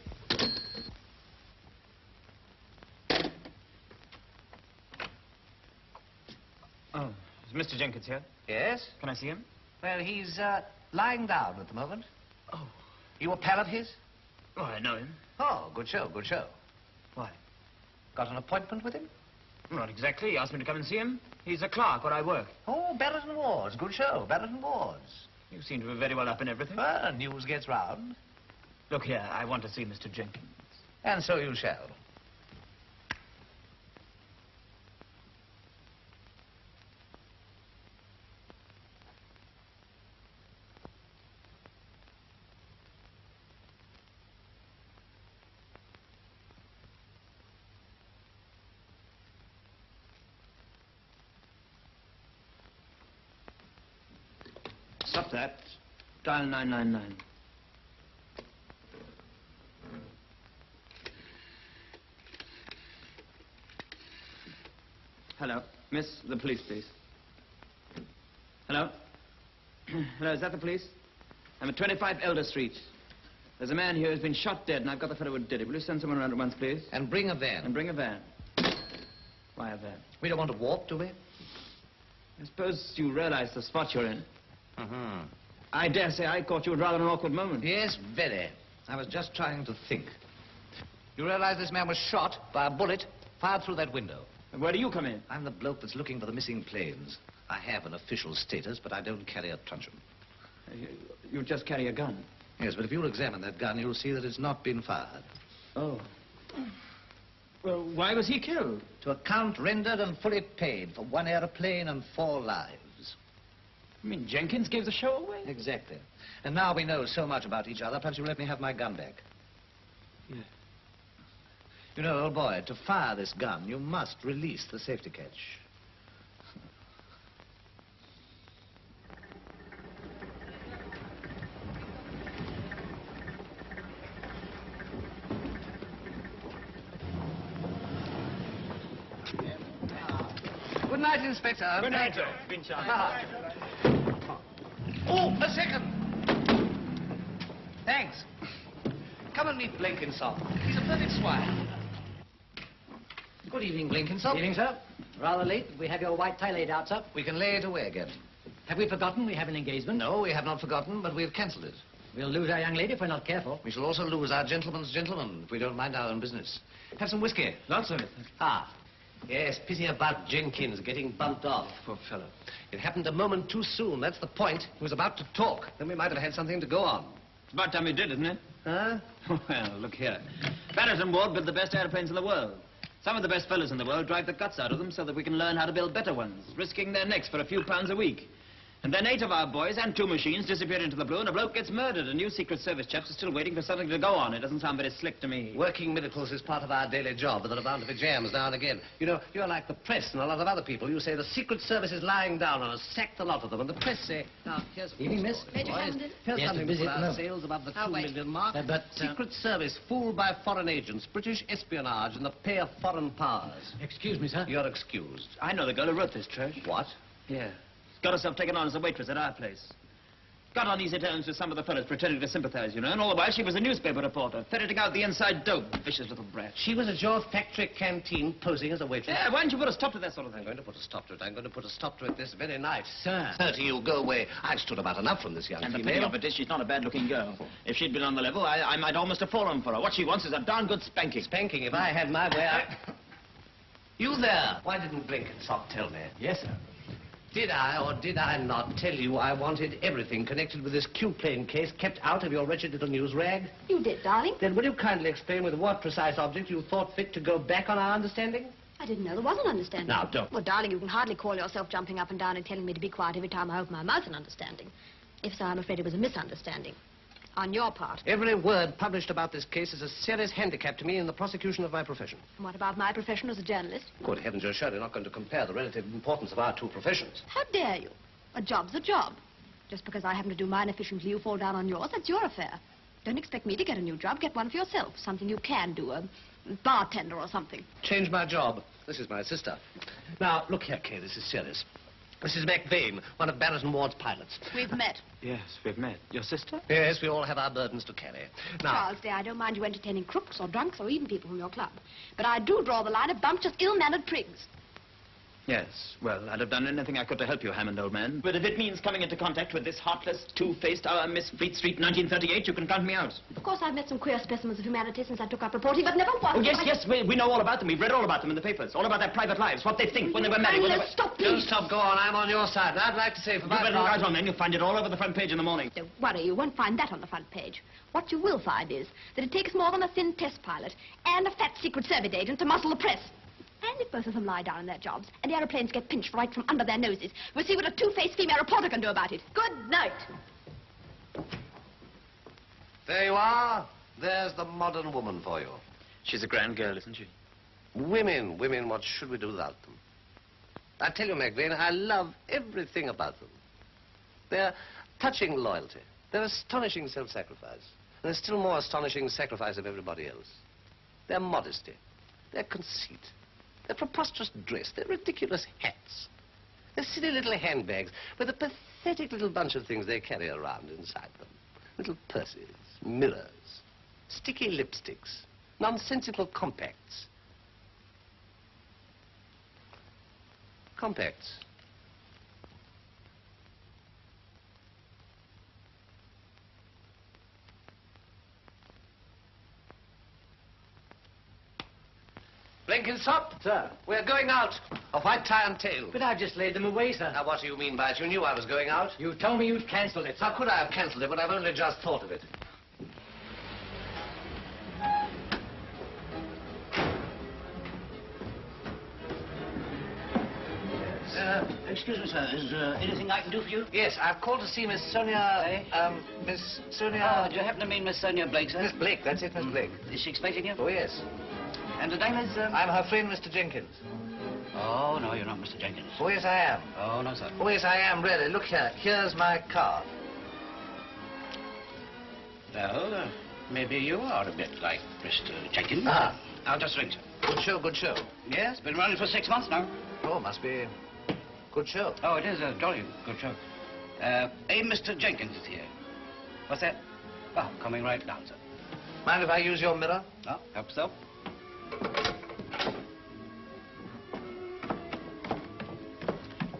Oh, is Mr. Jenkins here? Yes? Can I see him? Well, he's lying down at the moment. Oh. You a pal of his? Oh, I know him. Oh, good show, good show. Why? Got an appointment with him? Not exactly. He asked me to come and see him. He's a clerk where I work. Oh, Barrett and Ward's. Good show, Barrett and Ward's. You seem to be very well up in everything. Well, news gets round. Look here, I want to see Mr. Jenkins. And so you shall. Stop that. Dial 999. Hello. Miss, the police, please. Hello? Hello, is that the police? I'm at 25 Elder Street. There's a man here who's been shot dead, and I've got the fellow who did it. Will you send someone around at once, please? And bring a van. And bring a van. Why a van? We don't want to walk, do we? I suppose you realize the spot you're in. Mm-hmm. I dare say I caught you at rather an awkward moment. Yes, very. I was just trying to think. You realize this man was shot by a bullet fired through that window. And where do you come in? I'm the bloke that's looking for the missing planes. I have an official status, but I don't carry a truncheon. You just carry a gun? Yes, but if you'll examine that gun, you'll see that it's not been fired. Oh. Well, why was he killed? To account rendered and fully paid for 1 aeroplane and 4 lives. You mean Jenkins gave the show away? Exactly. And now we know so much about each other, perhaps you'll let me have my gun back. Yeah. You know, old boy, to fire this gun, you must release the safety catch. Good night, Inspector. Good night, sir. Oh, a second. Thanks. Come and meet Blenkinsop. He's a perfect swine. Good evening, Blenkinsop. Evening, sir. Rather late. We have your white tie laid out, sir. We can lay it away again. Have we forgotten we have an engagement? No, we have not forgotten, but we've cancelled it. We'll lose our young lady if we're not careful. We shall also lose our gentleman's gentleman if we don't mind our own business. Have some whiskey. Lots of it. Ah. Yes, pity about Jenkins getting bumped off. Poor fellow. It happened a moment too soon. That's the point. He was about to talk. Then we might have had something to go on. It's about time he did, isn't it? Huh? Well, look here. Barrett and Ward build the best airplanes in the world. Some of the best fellows in the world drive the guts out of them so that we can learn how to build better ones, risking their necks for a few pounds a week. And then 8 of our boys and 2 machines disappear into the blue, and a bloke gets murdered, and you Secret Service chaps are still waiting for something to go on. It doesn't sound very slick to me. Working miracles is part of our daily job, but there are bound to be jams now and again. You know, you're like the press and a lot of other people. You say the Secret Service is lying down and has sacked a lot of them, and the press say, now, here's... Evening, miss. Major Hammond. Here's Yes, something busy for at the our moment. sales above the I'll 2 wait. million mark. But, Secret Service fooled by foreign agents, British espionage, and the pay of foreign powers. Excuse me, sir. You're excused. I know the girl who wrote this trash. What? Yeah. Got herself taken on as a waitress at our place. Got on easy terms with some of the fellas pretending to sympathize, you know, and all the while she was a newspaper reporter, ferreting out the inside dope. Vicious little brat. She was at your factory canteen posing as a waitress. Yeah, why don't you put a stop to that sort of thing? I'm going to put a stop to it. I'm going to put a stop to it this very night. Sir. Sir, to you, go away. I've stood about enough from this young And the female. pity of it is she's not a bad-looking girl. If she'd been on the level, I might almost have fallen for her. What she wants is a darn good spanking. Spanking, if I had my way, You there! Why didn't Blenkinsop tell me? Yes, sir. Did I or did I not tell you I wanted everything connected with this Q-plane case kept out of your wretched little news rag? You did, darling. Then will you kindly explain with what precise object you thought fit to go back on our understanding? I didn't know there was an understanding. Now, don't. Well, darling, you can hardly call yourself jumping up and down and telling me to be quiet every time I open my mouth an understanding. If so, I'm afraid it was a misunderstanding. On your part. Every word published about this case is a serious handicap to me in the prosecution of my profession. And what about my profession as a journalist? Good heavens, you're surely not going to compare the relative importance of our 2 professions. How dare you? A job's a job. Just because I happen to do mine efficiently, you fall down on yours, that's your affair. Don't expect me to get a new job. Get one for yourself. Something you can do. A bartender or something. Change my job. This is my sister. Now, look here, Kay, this is serious. This is McVane, one of Barrett and Ward's pilots. We've met. Yes, we've met. Your sister? Yes, we all have our burdens to carry. Now, Charles, dear, I don't mind you entertaining crooks or drunks or even people from your club. But I do draw the line at bumptious, ill-mannered prigs. Yes, well, I'd have done anything I could to help you, Hammond, old man. But if it means coming into contact with this heartless, two-faced, Miss Fleet Street 1938, you can count me out. Of course, I've met some queer specimens of humanity since I took up reporting, but never once... Oh, yes, we know all about them. We've read all about them in the papers. All about their private lives, what they think, when they were married. Stop, please. Don't stop, go on. I'm on your side. And I'd like to say for my part... You better write on, then. You'll find it all over the front page in the morning. Don't worry, you won't find that on the front page. What you will find is that it takes more than a thin test pilot and a fat Secret Service agent to muzzle the press. And if both of them lie down in their jobs and the aeroplanes get pinched right from under their noses, we'll see what a two-faced female reporter can do about it. Good night. There you are. There's the modern woman for you. She's a grand girl, isn't she? Women, what should we do without them? I tell you, McVane, I love everything about them. Their touching loyalty, their astonishing self-sacrifice, and their still more astonishing sacrifice of everybody else. Their modesty, their conceit, their preposterous dress, their ridiculous hats, their silly little handbags with a pathetic little bunch of things they carry around inside them. Little purses, mirrors, sticky lipsticks, nonsensical compacts. Compacts. Blenkinsop? Sir? We're going out. A white tie and tail. But I've just laid them away, sir. Now, what do you mean by it? You knew I was going out. You told me you'd cancelled it. How could I have cancelled it when I've only just thought of it? Excuse me, sir. Is there anything I can do for you? Yes, I've called to see Miss Sonia... Miss Sonia... Oh, do you happen to mean Miss Sonia Blake, sir? Miss Blake, that's it, Miss Blake. Is she expecting you? Oh, yes. And the name is... I'm her friend, Mr. Jenkins. Oh, no, you're not Mr. Jenkins. Oh, yes, I am. Oh, no, sir. Oh, yes, I am, really. Look here. Here's my card. Well, maybe you are a bit like Mr. Jenkins. Ah. I'll just ring, sir. Good show, good show. Yes, been running for 6 months now. Oh, must be good show. Oh, it is a jolly good show. Mr. Jenkins is here. What's that? Oh, coming right down, sir. Mind if I use your mirror? No, help yourself.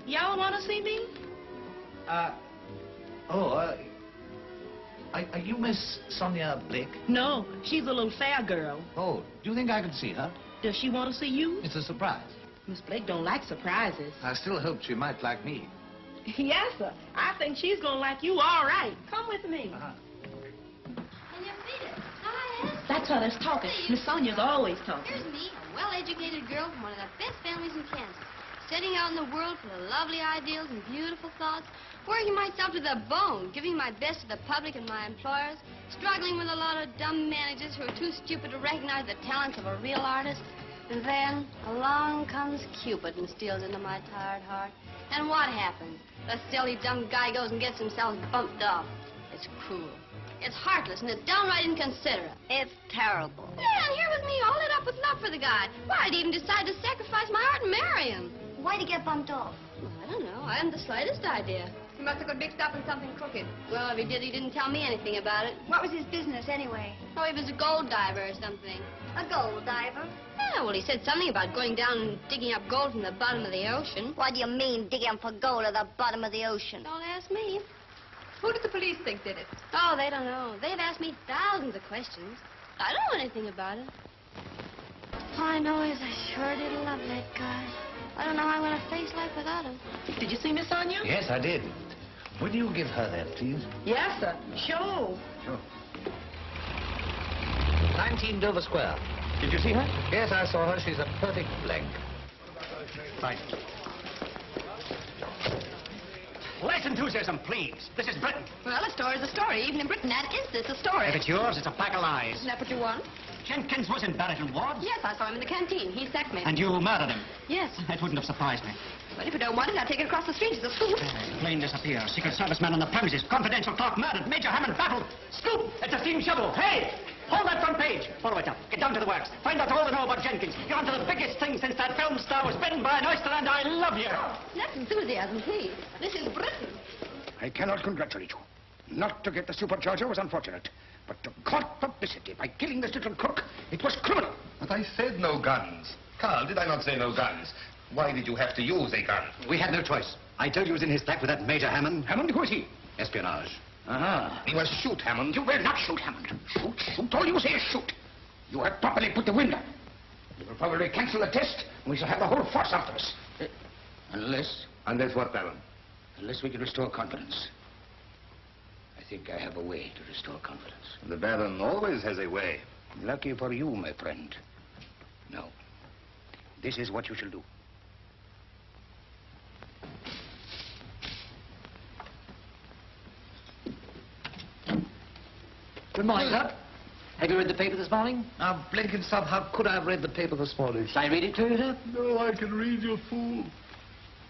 Y'all want to see me? Are you Miss Sonia Blake? No, she's a little fair girl. Oh, do you think I can see her? Does she want to see you? It's a surprise. Miss Blake don't like surprises. I still hope she might like me. Yes, sir. I think she's going to like you all right. Come with me. Can you beat it? Hi, That's her that's talking. Miss Sonia's always talking. Here's me, a well-educated girl from one of the best families in Kansas, setting out in the world full of lovely ideals and beautiful thoughts, working myself to the bone, giving my best to the public and my employers, struggling with a lot of dumb managers who are too stupid to recognize the talents of a real artist. And then along comes Cupid and steals into my tired heart. And what happens? The silly dumb guy goes and gets himself bumped off. It's cruel. It's heartless, and it's downright inconsiderate. It's terrible. Yeah, and here was me all lit up with love for the guy. Why, I'd even decide to sacrifice my heart and marry him. Why'd he get bumped off? Well, I don't know. I haven't the slightest idea. He must have got mixed up in something crooked. Well, if he did, he didn't tell me anything about it. What was his business, anyway? Oh, he was a gold diver or something. A gold diver? Yeah, well, he said something about going down and digging up gold from the bottom of the ocean. What do you mean, digging for gold at the bottom of the ocean? Don't ask me. Who did the police think did it? Oh, they don't know. They've asked me thousands of questions. I don't know anything about it. All I know is I sure did love that guy. I don't know how I'm going to face life without him. Did you see Miss Sonia? Yes, I did. Will you give her that, please? Yes, sir. Sure. Sure. 19 Dover Square. Did you see her? Yes, I saw her. She's a perfect blank. Right. Less enthusiasm, please. This is Britain. Well, a story's a story. Even in Britain, that is this a story. If it's yours, it's a pack of lies. Isn't that what you want? Jenkins was in Barrett and Ward's. Yes, I saw him in the canteen. He sacked me. And you murdered him. Yes. That wouldn't have surprised me. Well, if you don't want it, I'll take it across the street. It's a scoop. Plane disappears. Secret Service man on the premises. Confidential talk murdered. Major Hammond battled. Scoop! It's a steam shovel. Hey! Hold that front page. Follow it up. Get down to the works. Find out all they know about Jenkins. You're onto the biggest thing since that film star was bitten by an oyster, and I love you. Less enthusiasm, please. This is Britain. I cannot congratulate you. Not to get the supercharger was unfortunate. But to court publicity by killing this little crook, it was criminal. But I said no guns. Carl, did I not say no guns? Why did you have to use a gun? We had no choice. I told you he was in his pack with that Major Hammond. Hammond, who is he? Espionage. He was shoot, Hammond. You will not shoot, Hammond. Shoot, shoot. All you say is shoot. You have properly put the wind up. You will probably cancel the test, and we shall have the whole force after us. Unless? Unless what, Baron? Unless we can restore confidence. I think I have a way to restore confidence. The Baron always has a way. Lucky for you, my friend. Now, this is what you shall do. Good morning, sir. Have you read the paper this morning? Now, blinking sod, how could I have read the paper this morning? Shall I read it to you, sir? No, I can read, you fool.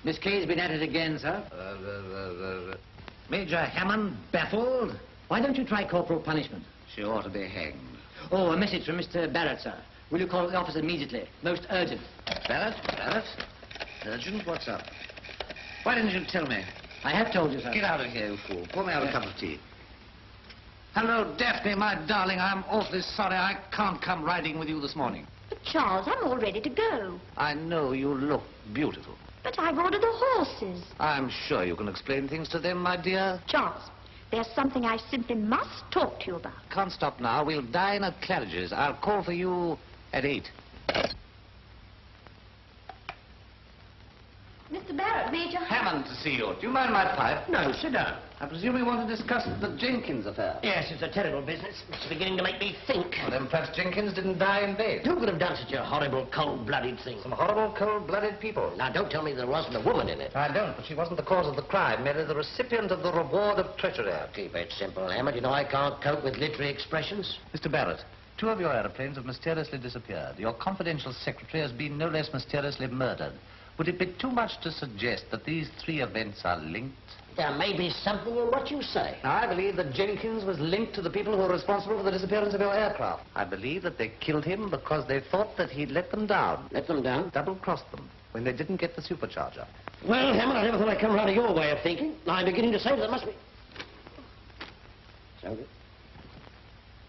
Miss Kay's been at it again, sir. Major Hammond baffled. Why don't you try corporal punishment? She ought to be hanged. Oh, a message from Mr. Barrett, sir. Will you call at the office immediately? Most urgent. Barrett? Barrett? Urgent? What's up? Why didn't you tell me? I have told you, sir. Get out of here, you fool. Pour me out a cup of tea. Hello, Daphne, my darling. I'm awfully sorry I can't come riding with you this morning. But, Charles, I'm all ready to go. I know you look beautiful. But I've ordered the horses. I'm sure you can explain things to them, my dear. Charles, there's something I simply must talk to you about. Can't stop now. We'll dine at Claridge's. I'll call for you at 8. Mr. Barrett, Major Hammond to see you. Do you mind my pipe? No, sit down. I presume you want to discuss the Jenkins affair. Yes, it's a terrible business. It's beginning to make me think. Well, then perhaps Jenkins didn't die in bed. Who could have done such a horrible, cold-blooded thing? Some horrible, cold-blooded people. Now, don't tell me there wasn't a woman in it. I don't, but she wasn't the cause of the crime, merely the recipient of the reward of treachery. Keep it simple, Hammond. You know I can't cope with literary expressions. Mr. Barrett, 2 of your aeroplanes have mysteriously disappeared. Your confidential secretary has been no less mysteriously murdered. Would it be too much to suggest that these 3 events are linked? There may be something in what you say. Now, I believe that Jenkins was linked to the people who were responsible for the disappearance of your aircraft. I believe that they killed him because they thought that he'd let them down. Let them down? Double-crossed them when they didn't get the supercharger. Well, Hammond, I never thought I'd come around to your way of thinking. I'm beginning to say that there must be... So good.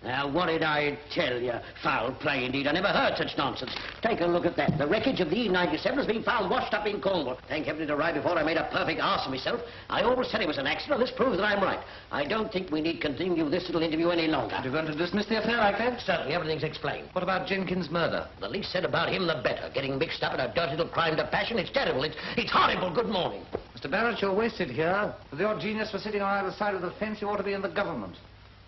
Now, what did I tell you? Foul play, indeed. I never heard such nonsense. Take a look at that. The wreckage of the E-97 has been found washed up in Cornwall. Thank heaven it arrived before I made a perfect arse of myself. I always said it was an accident. This proves that I'm right. I don't think we need continue this little interview any longer. You're going to dismiss the affair like that? Certainly. Everything's explained. What about Jenkins' murder? The least said about him, the better. Getting mixed up in a dirty little crime to passion, it's terrible. It's horrible. Good morning. Mr. Barrett, you're wasted here. With your genius for sitting on either side of the fence, you ought to be in the government.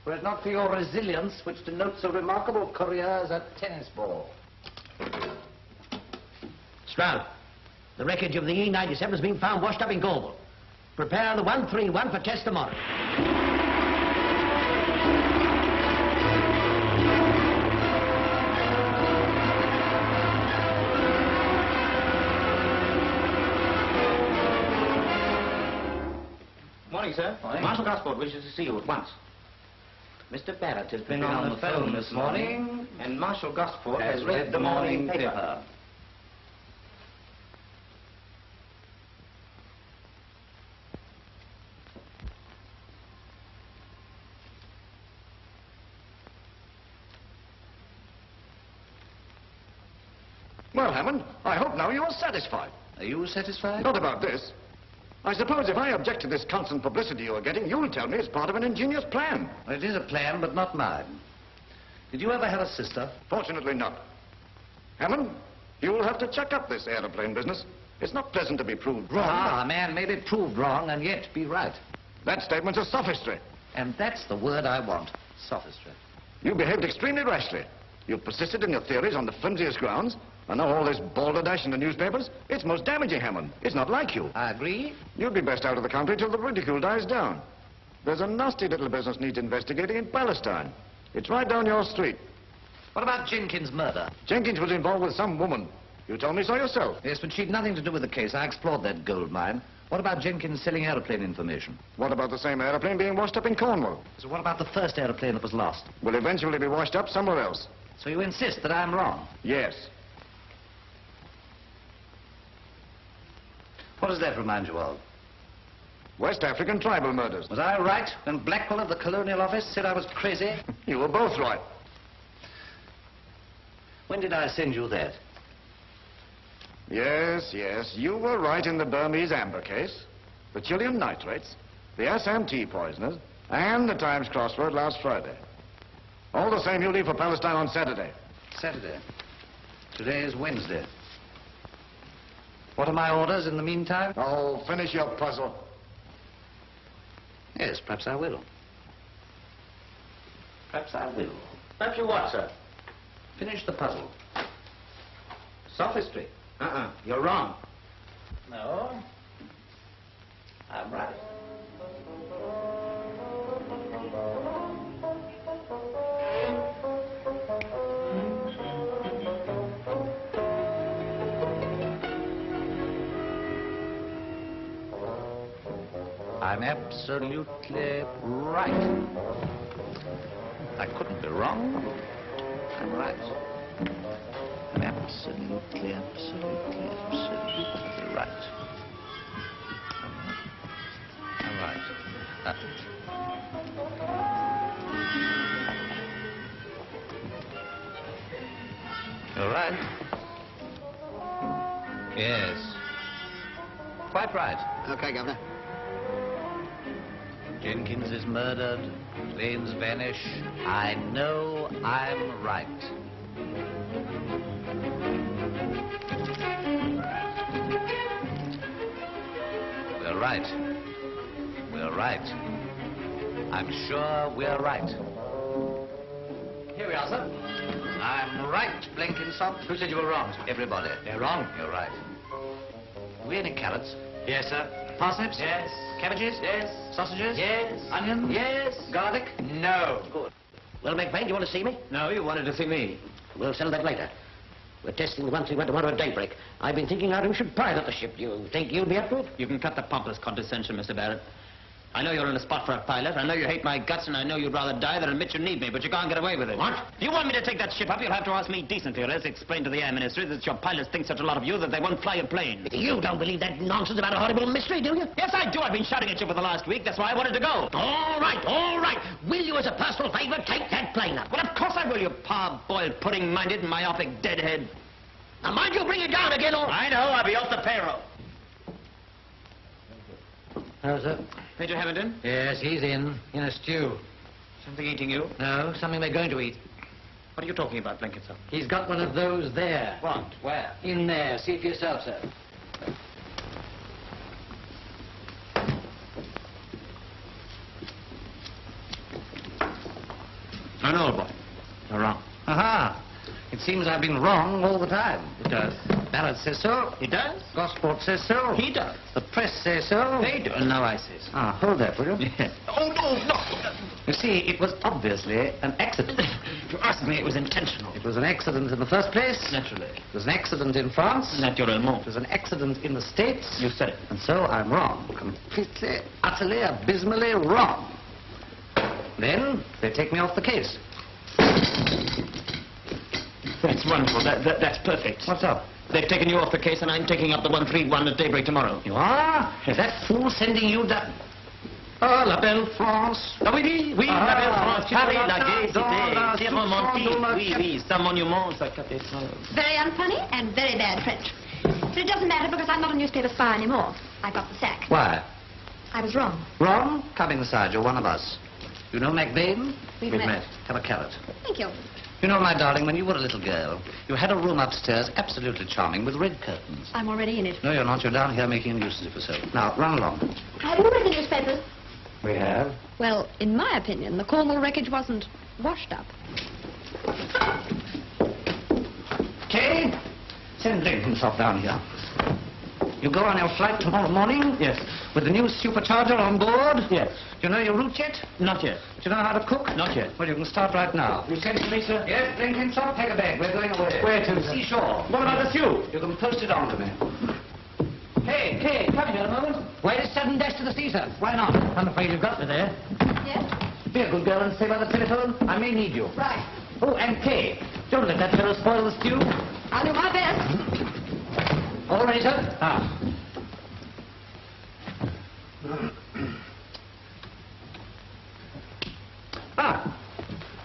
Were it not for your resilience, which denotes a remarkable career as a tennis ball. Stroud, the wreckage of the E-97 has been found washed up in Cornwall. Prepare the 131 for test tomorrow. Morning, sir. Morning. Marshal Gosport wishes to see you at once. Mr. Barrett has been on the phone this morning, and Marshal Gosport has read the morning paper. Well, Hammond, I hope now you are satisfied. Are you satisfied? Not about this. I suppose if I object to this constant publicity you are getting, you'll tell me it's part of an ingenious plan. Well, it is a plan, but not mine. Did you ever have a sister? Fortunately not. Hammond, you'll have to check up this aeroplane business. It's not pleasant to be proved wrong. A man may be proved wrong and yet be right. That statement's a sophistry. And that's the word I want, sophistry. You behaved extremely rashly. You persisted in your theories on the flimsiest grounds, and now all this balderdash in the newspapers. It's most damaging, Hammond. It's not like you. I agree. You'd be best out of the country till the ridicule dies down. There's a nasty little business needs investigating in Palestine. It's right down your street. What about Jenkins' murder? Jenkins was involved with some woman. You told me so yourself. Yes, but she'd nothing to do with the case. I explored that gold mine. What about Jenkins selling aeroplane information? What about the same aeroplane being washed up in Cornwall? So what about the first aeroplane that was lost? Will eventually be washed up somewhere else. So you insist that I'm wrong? Yes. What does that remind you of? West African tribal murders. Was I right when Blackwell of the Colonial Office said I was crazy? You were both right. When did I send you that? Yes, yes, you were right in the Burmese amber case, the Chilean nitrates, the SMT poisoners, and the Times crossword last Friday. All the same, you leave for Palestine on Saturday. Saturday. Today is Wednesday. What are my orders in the meantime? Oh, finish your puzzle. Yes, perhaps I will. Perhaps I will. Perhaps you what, sir? Finish the puzzle. Sophistry. You're wrong. No. I'm right. I'm absolutely right. I couldn't be wrong. I'm right. I'm absolutely right. I'm right. You're right. Yes. Quite right. Okay, Governor. Jenkins is murdered. Planes vanish. I know I'm right. We're right. We're right. I'm sure we're right. Here we are, sir. I'm right, Blenkinsop. Who said you were wrong, sir? Everybody. They're wrong. You're right. We any carrots? Yes, sir. Parsnips? Yes. Cabbages? Yes. Sausages? Yes. Onions? Yes. Garlic? No. Good. Well, McVane, do you want to see me? No, you wanted to see me. We'll settle that later. We're testing the 131 tomorrow at daybreak. I've been thinking how we should pilot the ship. Do you think you'll be up to it? You can cut the pompous condescension, Mr. Barrett. I know you're in a spot for a pilot. I know you hate my guts, and I know you'd rather die than admit you need me, but you can't get away with it. What? If you want me to take that ship up, you'll have to ask me decently, or else explain to the Air Ministry that your pilots think such a lot of you that they won't fly your plane. You don't believe that nonsense about a horrible mystery, do you? Yes, I do. I've been shouting at you for the last week. That's why I wanted to go. All right, all right. Will you, as a personal favor, take that plane up? Well, of course I will, you parboiled, pudding-minded, myopic deadhead. Now, mind you bring it down again, or... I know. I'll be off the payroll. How's that? Major Hammond? Yes, he's in a stew. Something eating you? No, something they're going to eat. What are you talking about, Blenkinsop? He's got one of those there. What? Where? In there. See for yourself, sir. I know, boy. You're wrong. Aha! It seems I've been wrong all the time. It does. Barrett says so. He does? Gosport says so. He does. The press says so. They do. No, I say so. Ah, hold that, will you? Yes. Oh, no. You see, it was obviously an accident. If you ask me, it was intentional. It was an accident in the first place. Naturally. It was an accident in France. Naturellement. It was an accident in the States. You said it. And so I'm wrong. Completely, utterly, abysmally wrong. Then they take me off the case. That's wonderful. That's perfect. What's up? They've taken you off the case, and I'm taking up the 131 at daybreak tomorrow. You are? Is that fool sending you that... Oh, la belle France. Ah, oui, la belle France. Paris, la gaieté. C'est romantique. Oui, c'est un monument, ça cathédrale. Very unfunny and very bad French. But it doesn't matter because I'm not a newspaper spy anymore. I got the sack. Why? I was wrong. Wrong? Come inside. You're one of us. You know McVane? We've met. Have a carrot. Thank you. You know, my darling, when you were a little girl, you had a room upstairs absolutely charming with red curtains. I'm already in it. No, you're not. You're down here making a nuisance of yourself. Now, run along. Have you read the newspapers? We have. Well, in my opinion, the Cornwall wreckage wasn't washed up. Kay, send Blenkinsop down here. You go on your flight tomorrow morning? Yes. With the new supercharger on board? Yes. Do you know your route yet? Not yet. Do you know how to cook? Not yet. Well, you can start right now. You sent for me, sir? Yes, Blenkinsop, take a bag. We're going away. Where to, sir? Seashore. What about the fuel? You can post it on to me. Hey, come here a moment. Why this sudden dash to the sea, sir? Why not? I'm afraid you've got me there. Yes? Be a good girl and stay by the telephone. I may need you. Right. Oh, and Kay, don't let that fellow spoil the stew. I'll do my best. All ready, sir? Ah.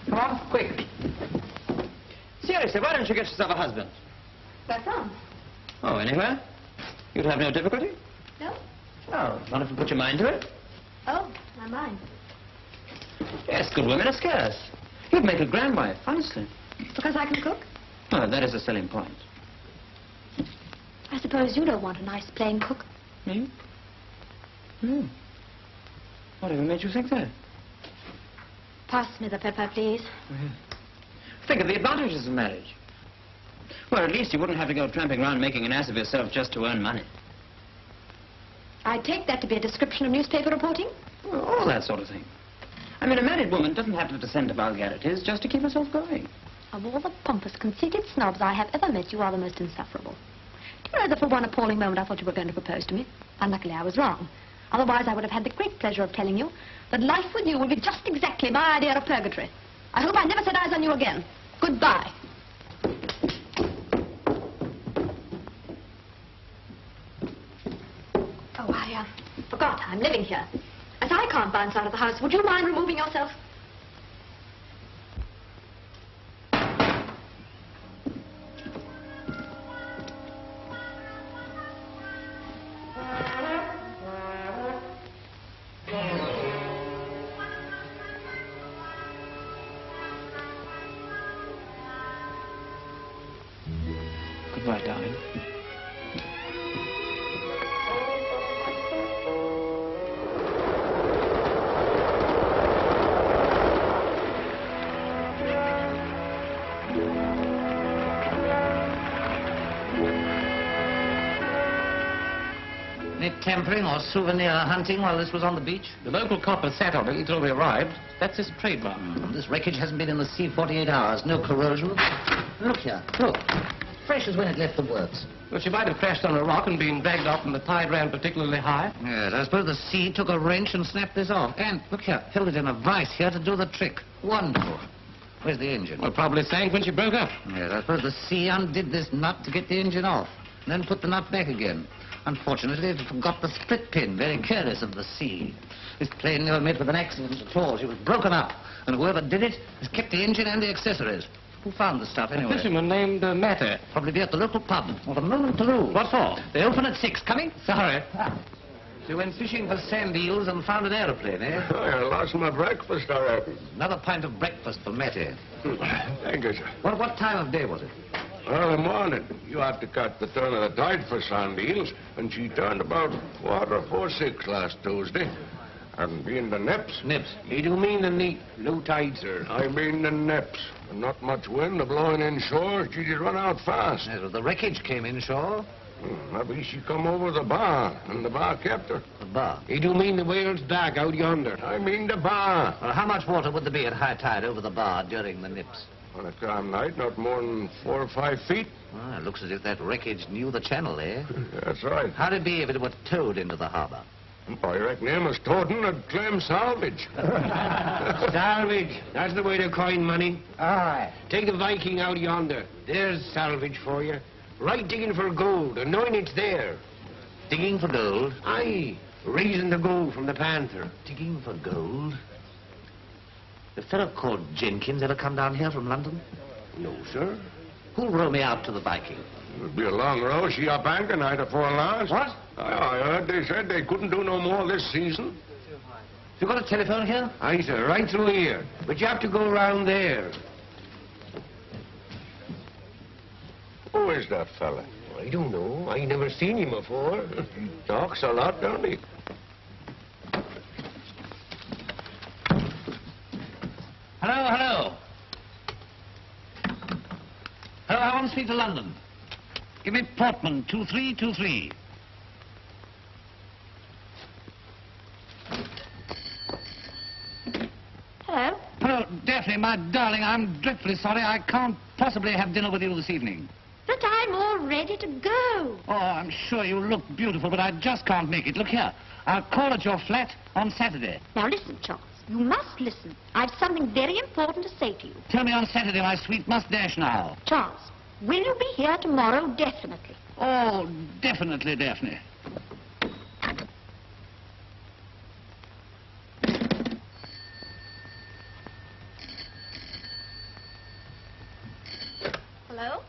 Come on, quick. Seriously, why don't you get yourself a husband? Where from? Oh, anywhere? You'd have no difficulty? No? Oh, not if you put your mind to it. Oh, my mind. Yes, good women are scarce. You'd make a grand wife, honestly. Because I can cook? Oh, that is a selling point. I suppose you don't want a nice plain cook. Me? Hmm. Whatever made you think that? Pass me the pepper, please. Think of the advantages of marriage. Well, at least you wouldn't have to go tramping around making an ass of yourself just to earn money. I take that to be a description of newspaper reporting? Well, all that sort of thing. I mean, a married woman doesn't have to descend to vulgarities just to keep herself going. Of all the pompous, conceited snobs I have ever met, you are the most insufferable. Do you know that for one appalling moment I thought you were going to propose to me? Unluckily, I was wrong. Otherwise, I would have had the great pleasure of telling you that life with you will be just exactly my idea of purgatory. I hope I never set eyes on you again. Goodbye. Oh, I forgot. I'm living here. As I can't bounce out of the house, would you mind removing yourself? Goodbye, darling. Any tampering or souvenir hunting while this was on the beach? The local copper sat on it until we arrived. That's his trademark. This wreckage hasn't been in the sea 48 hours. No corrosion. Look here. Look. Fresh as when it left the works. Well, she might have crashed on a rock and been dragged off when the tide ran particularly high. Yes, I suppose the sea took a wrench and snapped this off. And, look here, held it in a vice here to do the trick. Wonderful. Where's the engine? Well, probably sank when she broke up. Yes, I suppose the sea undid this nut to get the engine off, and then put the nut back again. Unfortunately, it forgot the split pin, very careless of the sea. This plane never met with an accident at all. She was broken up, and whoever did it has kept the engine and the accessories. Who found the stuff, anyway? A fisherman named Matter. Probably be at the local pub. Not a moment to lose. What for? They open at 6. Coming? Sorry. She went fishing for sand eels and found an aeroplane, eh? Oh, I lost my breakfast, I reckon. Another pint of breakfast for Matty. Thank you, sir. What time of day was it? Early morning. You had to catch the turn of the tide for sand eels, and she turned about 6:15 last Tuesday. And being the nips. Nips? You do mean the neat, low tide, sir? I mean the nips. And not much wind blowing inshore. She did run out fast. Yes, well, the wreckage came inshore. Maybe she come over the bar, and the bar kept her. The bar? You do mean the whale's back out yonder? I mean the bar. Well, how much water would there be at high tide over the bar during the nips? On a calm night, not more than 4 or 5 feet. Well, it looks as if that wreckage knew the channel, eh? That's right. How'd it be if it were towed into the harbor? I reckon him as Toten would claim salvage. Salvage. That's the way to coin money. Aye. Take the Viking out yonder. There's salvage for you. Right digging for gold, and knowing it's there. Digging for gold? Aye. Raising the gold from the panther. Digging for gold? The fellow called Jenkins ever come down here from London? No, sir. Who'll row me out to the Viking? It'll be a long row. She up anchor night afore last. What? I heard they said they couldn't do no more this season. You got a telephone here? Aye, sir, right through here. But you have to go round there. Who is that fella? I don't know. I never seen him before. He talks a lot, don't he? Hello, hello. Hello, I want to speak to London. Give me Portman, 2323. Hello? Hello, Daphne, my darling, I'm dreadfully sorry. I can't possibly have dinner with you this evening. But I'm all ready to go. Oh, I'm sure you look beautiful, but I just can't make it. Look here. I'll call at your flat on Saturday. Now listen, Charles. You must listen. I've something very important to say to you. Tell me on Saturday, my sweet mustache now. Charles, will you be here tomorrow, definitely? Oh, definitely, Daphne.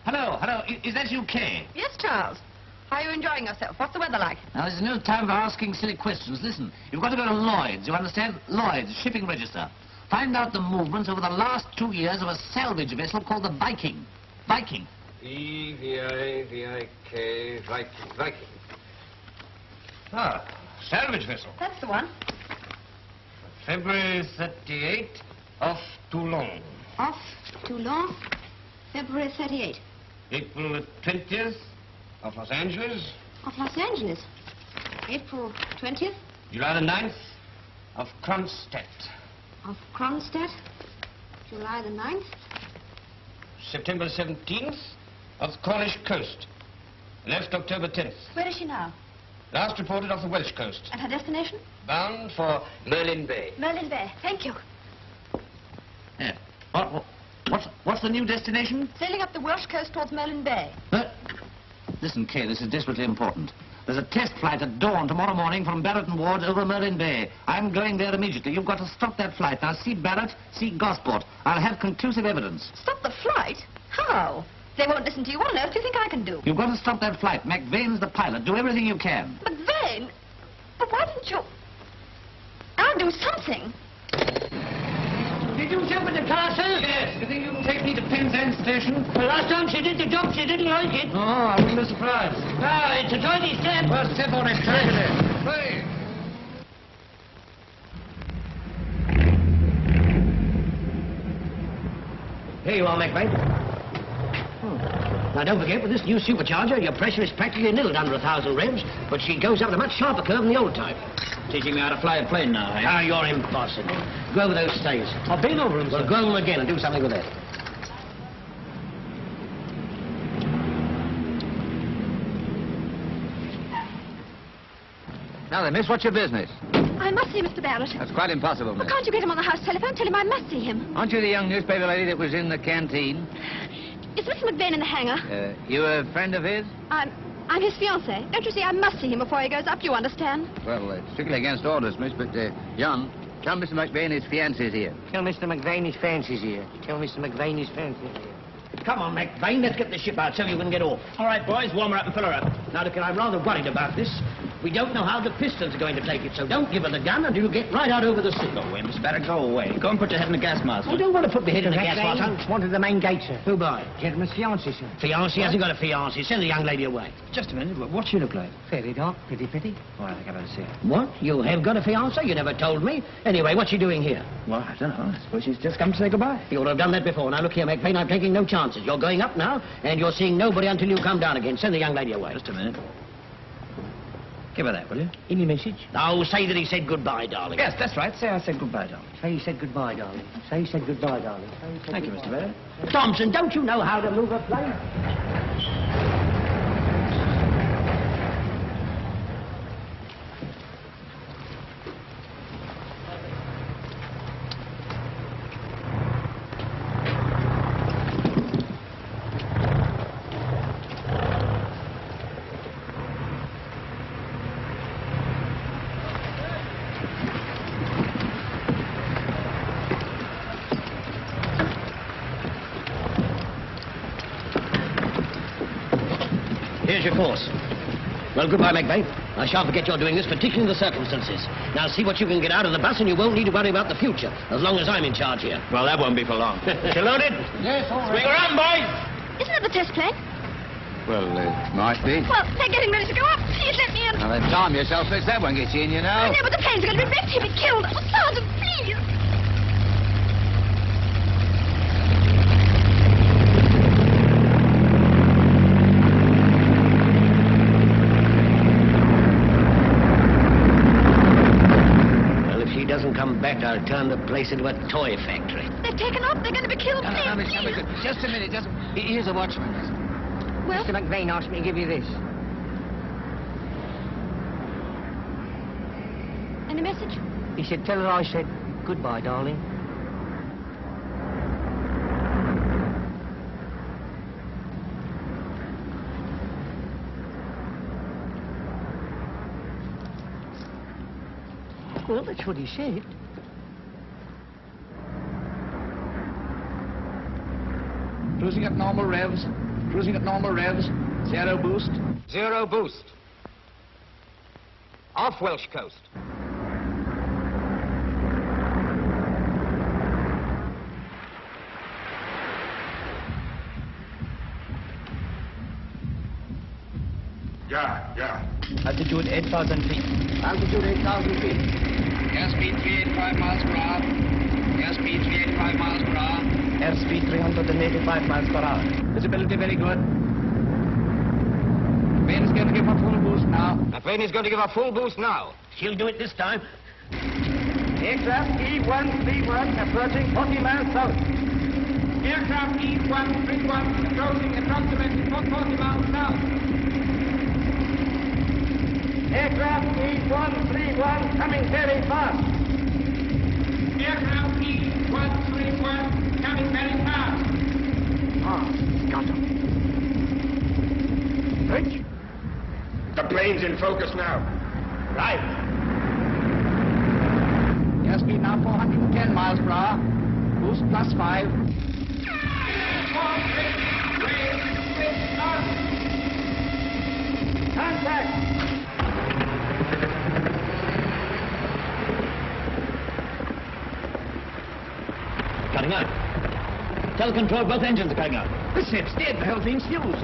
Hello? Hello. Is that you, Kay? Yes, Charles. How are you enjoying yourself? What's the weather like? Now, there's no time for asking silly questions. Listen, you've got to go to Lloyd's, you understand? Lloyd's, shipping register. Find out the movements over the last 2 years of a salvage vessel called the Viking. Viking. E-V-I-V-I-K, Viking. Ah, salvage vessel. That's the one. February 38, off Toulon. Off Toulon, February 38. April 20th, of Los Angeles. Of Los Angeles. April 20th. July the 9th, of Kronstadt. Of Kronstadt. July the 9th. September 17th, of the Cornish coast. Left October 10th. Where is she now? Last reported off the Welsh coast. And her destination? Bound for Merlin Bay. Merlin Bay. Thank you. Yeah. What's the new destination? Sailing up the Welsh coast towards Merlin Bay. Listen, Kay, this is desperately important. There's a test flight at dawn tomorrow morning from Barrett and Ward over Merlin Bay. I'm going there immediately. You've got to stop that flight. Now, see Barrett, see Gosport. I'll have conclusive evidence. Stop the flight? How? They won't listen to you. What on earth do you think I can do? You've got to stop that flight. McVane's the pilot. Do everything you can. McVane? But why didn't you... I'll do something. Did you jump in the car, sir? Yes. You think you can take me to Penzance Station? The last time she did the job, she didn't like it. Oh, I wouldn't be surprised. Ah, it's a tidy step. Well, step on it, certainly. Hey. Here you are, McVane. Now, don't forget, with this new supercharger, your pressure is practically nil under 1,000 revs, but she goes up at a much sharper curve than the old type. Teaching me how to fly a plane now, eh? Ah, you're impossible. Go over those stays. I've been over them, Well, go over them again and do something with that. Now then, miss, what's your business? I must see Mr. Barrett. That's quite impossible, Well, miss. can't you get him on the house telephone? Tell him I must see him. Aren't you the young newspaper lady that was in the canteen? Is Mr. McVane in the hangar? You a friend of his? I'm his fiancée. Don't you see, I must see him before he goes up, you understand? Well, it's strictly against orders, miss, but, young, tell Mr. McVane his fiancé's here. Tell Mr. McVane his fancy's here. Tell Mr. McVane his fancy's here. Come on, McVane, let's get the ship out so you can get off. All right, boys, warm her up and fill her up. Now, look, I'm rather worried about this. We don't know how the pistons are going to take it, so don't give her the gun until you get right out over the sea. Go away, Miss Barrett, go away. Go and put your head in the gas mask. I don't want to put my head in the gas mask. I Wanted the main gate, sir. Who by? Gentleman's fiancé, sir. Fiancé hasn't got a fiancé. Send the young lady away. Just a minute. What she look like? Fairly dark, pretty. Oh, I think I better see her. What? You have got a fiancé? You never told me. Anyway, what's she doing here? Well, I don't know. I suppose she's just come to say goodbye. You would have done that before. Now, look here, McVane, I'm taking no chances. You're going up now, and you're seeing nobody until you come down again. Send the young lady away. Just a minute. Give her that, will you? Any message? No, say that he said goodbye, darling. Yes, that's right. Say I said goodbye, darling. Say he said goodbye, darling. Say he said goodbye, darling. Thank you, Mr. Barrett. Thompson, don't you know how to move a plane? Here's your course. Well, goodbye, McVane. I shan't forget you're doing this, particularly in the circumstances. Now, see what you can get out of the bus, and you won't need to worry about the future, as long as I'm in charge here. Well, that won't be for long. You loaded? Yes, all right. Swing around, boys! Isn't that the test plane? Well, might be. Well, they're getting ready to go up. Please let me in. Now then, time yourself, miss. That won't get you in, you know. I know, but the planes are going to be wrecked. He'll be killed. Oh, Sergeant, please. Doesn't come back, I'll turn the place into a toy factory. They've taken off. They're going to be killed. Please, please. Just a minute. Here's a watchman. Well? Mr. McVane asked me to give you this. Any message? He said, tell her I said goodbye, darling. Well, that's what he said. Cruising at normal revs. Cruising at normal revs. 0 boost. 0 boost. Off Welsh coast. Yeah. Altitude 8,000 feet. Altitude 8,000 feet. Airspeed 385 miles per hour. Airspeed 385 miles per hour. Airspeed 385 miles per hour. Visibility very good. McVane is going to give a full boost now. McVane is going to give a full boost now. She'll do it this time. Aircraft E-131 approaching 40 miles south. Aircraft E-131 approaching approximately 40 miles south. Aircraft E-131 coming very fast. Aircraft E-131 coming very fast. Got him. Rich? The plane's in focus now. Right. Airspeed now 410 miles per hour. Boost +5. Contact! Cutting out. Tell control both engines are cutting out. The ship's dead. The whole thing's fused.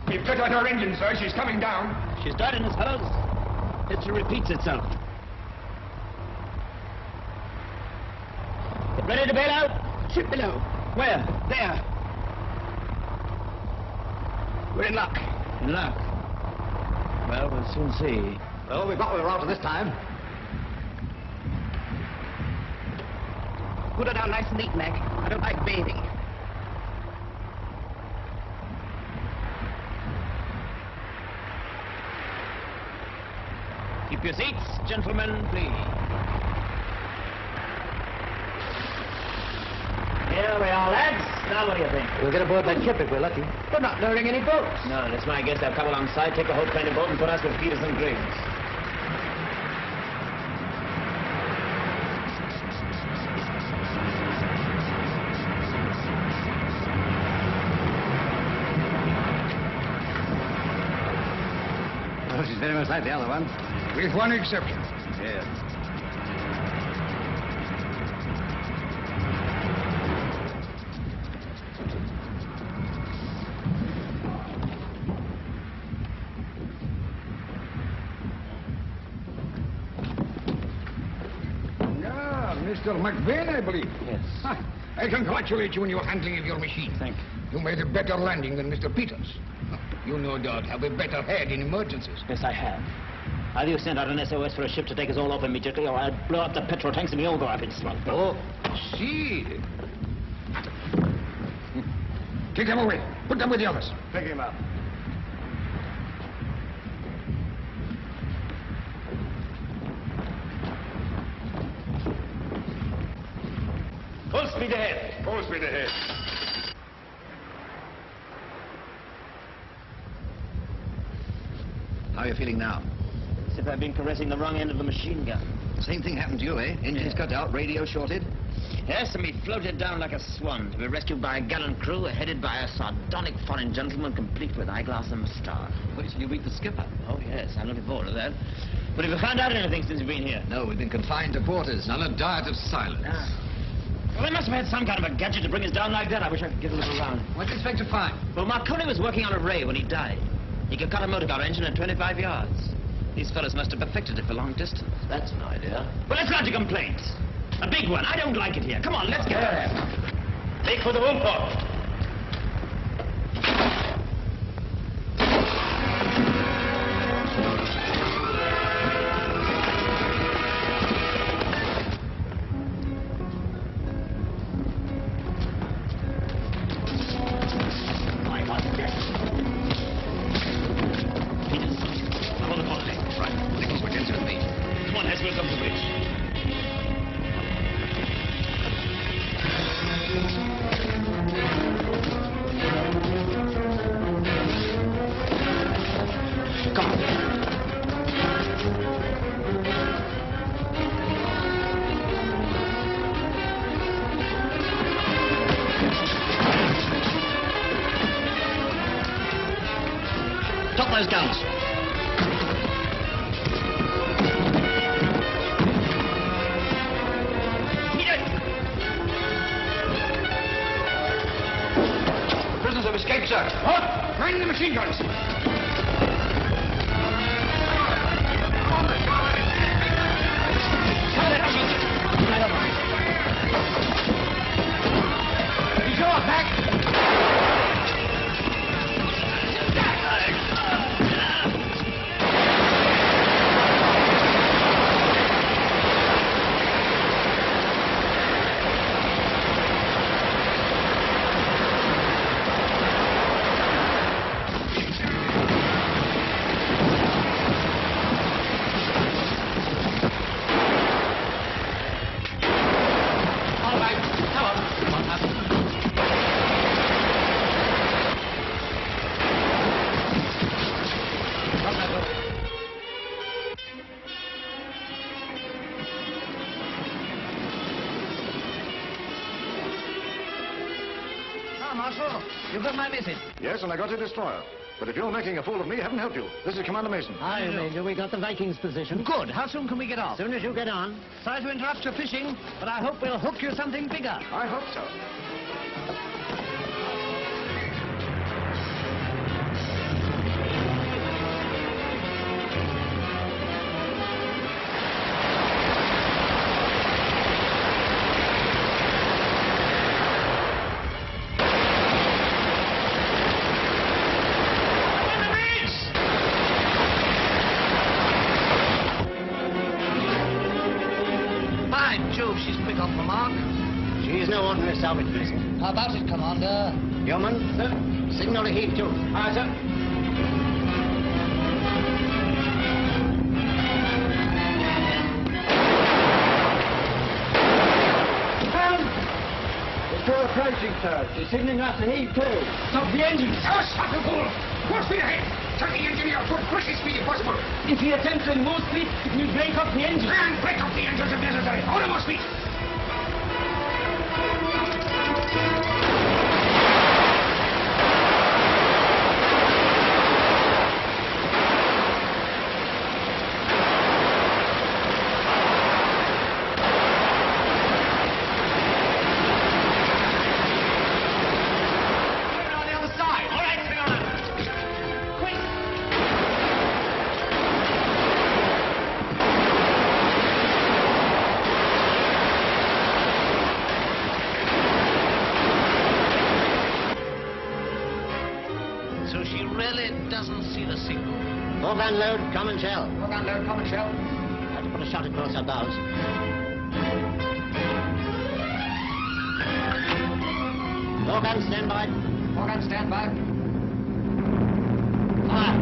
We've cut out our engine, sir. She's coming down. She's died in his fellows. History repeats itself. Get ready to bail out? Ship below. Where? There. We're in luck. In luck? Well, we'll soon see. Well, we've got what we're after this time. Put her down nice and neat, Mac. I don't like bathing. Keep your seats, gentlemen, please. Here we are, lads. Now what do you think? We'll get aboard that ship if we're lucky. They're not lowering any boats. No, that's my guess. They'll come alongside, take a whole train of boat, and put us with feeders and Griggs. Oh, she's very much like the other one. With one exception. Yes. Mr. McVane, I believe. Yes. I congratulate you on your handling of your machine. Thank you. You made a better landing than Mr. Peters. You no doubt have a better head in emergencies. Yes, I have. Either you send out an SOS for a ship to take us all off immediately, or I'd blow up the petrol tanks and we all go up in smoke. Oh, see. Take them away. Put them with the others. Pick him up. Full speed ahead. Full speed ahead. How are you feeling now? As if I've been caressing the wrong end of the machine gun. Same thing happened to you, eh? Engines cut out, radio shorted. Yes, and we floated down like a swan to be rescued by a gallant crew headed by a sardonic foreign gentleman complete with eyeglass and moustache. Wait till you meet the skipper. Oh, yes, I'm looking forward to that. But have you found out anything since you've been here? No, we've been confined to quarters on a diet of silence. Well, they must have had some kind of a gadget to bring us down like that. I wish I could get a look around. What do you expect to find? Well, Marconi was working on a ray when he died. He could cut a motor car engine at 25 yards. These fellows must have perfected it for long distance. That's an idea. Well, let's go to complaints. A big one. I don't like it here. Come on, let's get there. Take for the wool port. face. Come on. Drop those guns. Prisoners have escaped, sir. What? Man the machine guns. He's yours, back. Marshal, you got my message. Yes, and I got your destroyer. But if you're making a fool of me, heaven help you. This is Commander Mason. Aye, Major, we got the Vikings' position. Good. How soon can we get off? As soon as you get on. Sorry to interrupt your fishing, but I hope we'll hook you something bigger. I hope so. She's no ordinary salvage vessel. How about it, Commander? Yeoman, sir, signal to heave to. Aye, sir. It's still approaching, sir. She's signaling us to heave to. Stop the engines! Oh, stop the fool! Full speed ahead! Turn the engine out for quickest speed if possible. If he attempts to move speed, it will break up the engine. And break up the engines if necessary. All more speed! Foreground load, common shell. Foreground load, common shell. Have to put a shot across our bows. Foreground standby. Foreground standby. Fire.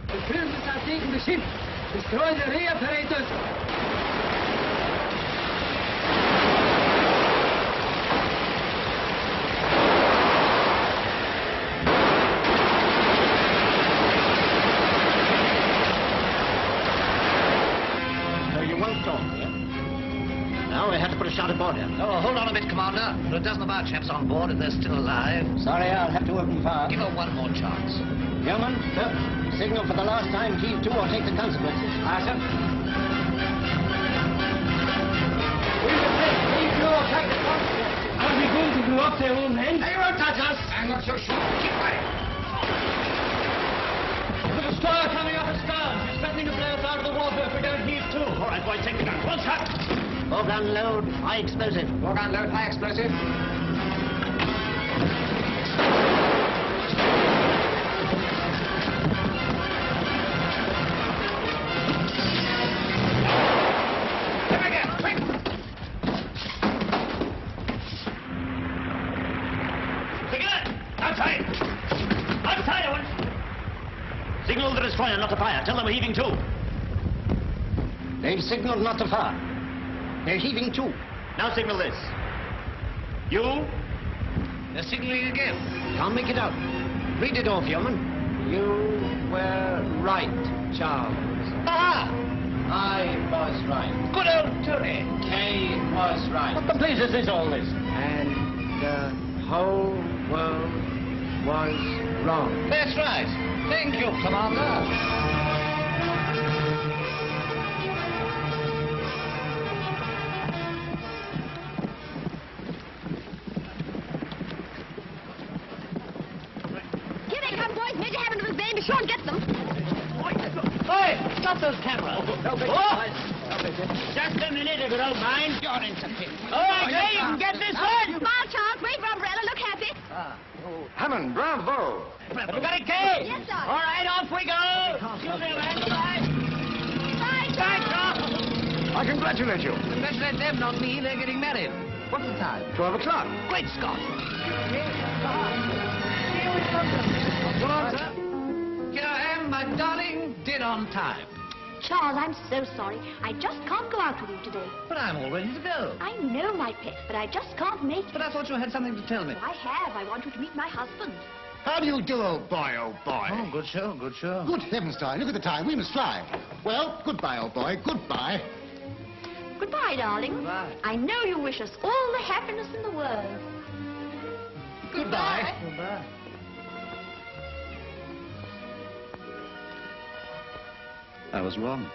The Curzons are taking the ship. Destroy the ray apparatus. Now we have to put a shot aboard him. Oh, hold on a bit, Commander. There are a dozen of our chaps on board if they're still alive. Sorry, I'll have to open fire. Give her one more chance. Yeoman, sir, signal for the last time, heave to or take the consequences. Aye, sir. Are we going to blow up their own men? They won't touch us! I'm not so sure. Keep quiet. The destroyer coming up astern. She's threatening to blow us out of the water if we don't heave to. All right, boys, take the gun. One shot. Foreground load, high explosive. Foreground load, high explosive. destroyer not to fire. Tell them we're heaving to. They've signaled not to fire. They're heaving to. Now signal this. You? They're signaling again. Can't make it out. Read it off, yeoman. You were right, Charles. Ah! I was right. Good old Tootie. Kay was right. What the blazes is all this? And the whole world was wrong. That's right. Thank you, Commander. Here they come, boys. Major Hammond and McVane. Be sure and get them. Hey, stop those cameras. Just a minute, if you don't mind. You're interfering. All right, hey, you can get this one. Smile, Charles. Wave your umbrella. Look happy. Hammond, bravo! Everybody, Kay? Yes, sir. All right, off we go. Excuse me, man. Goodbye. Bye, Charles. I congratulate you. Congratulate them, not me. They're getting married. What's the time? 12 o'clock. Great Scott. Come on, sir. Here I am, my darling, dead on time. Charles, I'm so sorry. I just can't go out with you today. But I'm all ready to go. I know, my pet, but I just can't make it. But I thought you had something to tell me. I have. I want you to meet my husband. How do you do, old boy, old boy? Oh, good show, good show. Good heavens, darling. Look at the time. We must fly. Well, goodbye, old boy. Goodbye. Goodbye, darling. Goodbye. I know you wish us all the happiness in the world. Goodbye. Goodbye. I was wrong.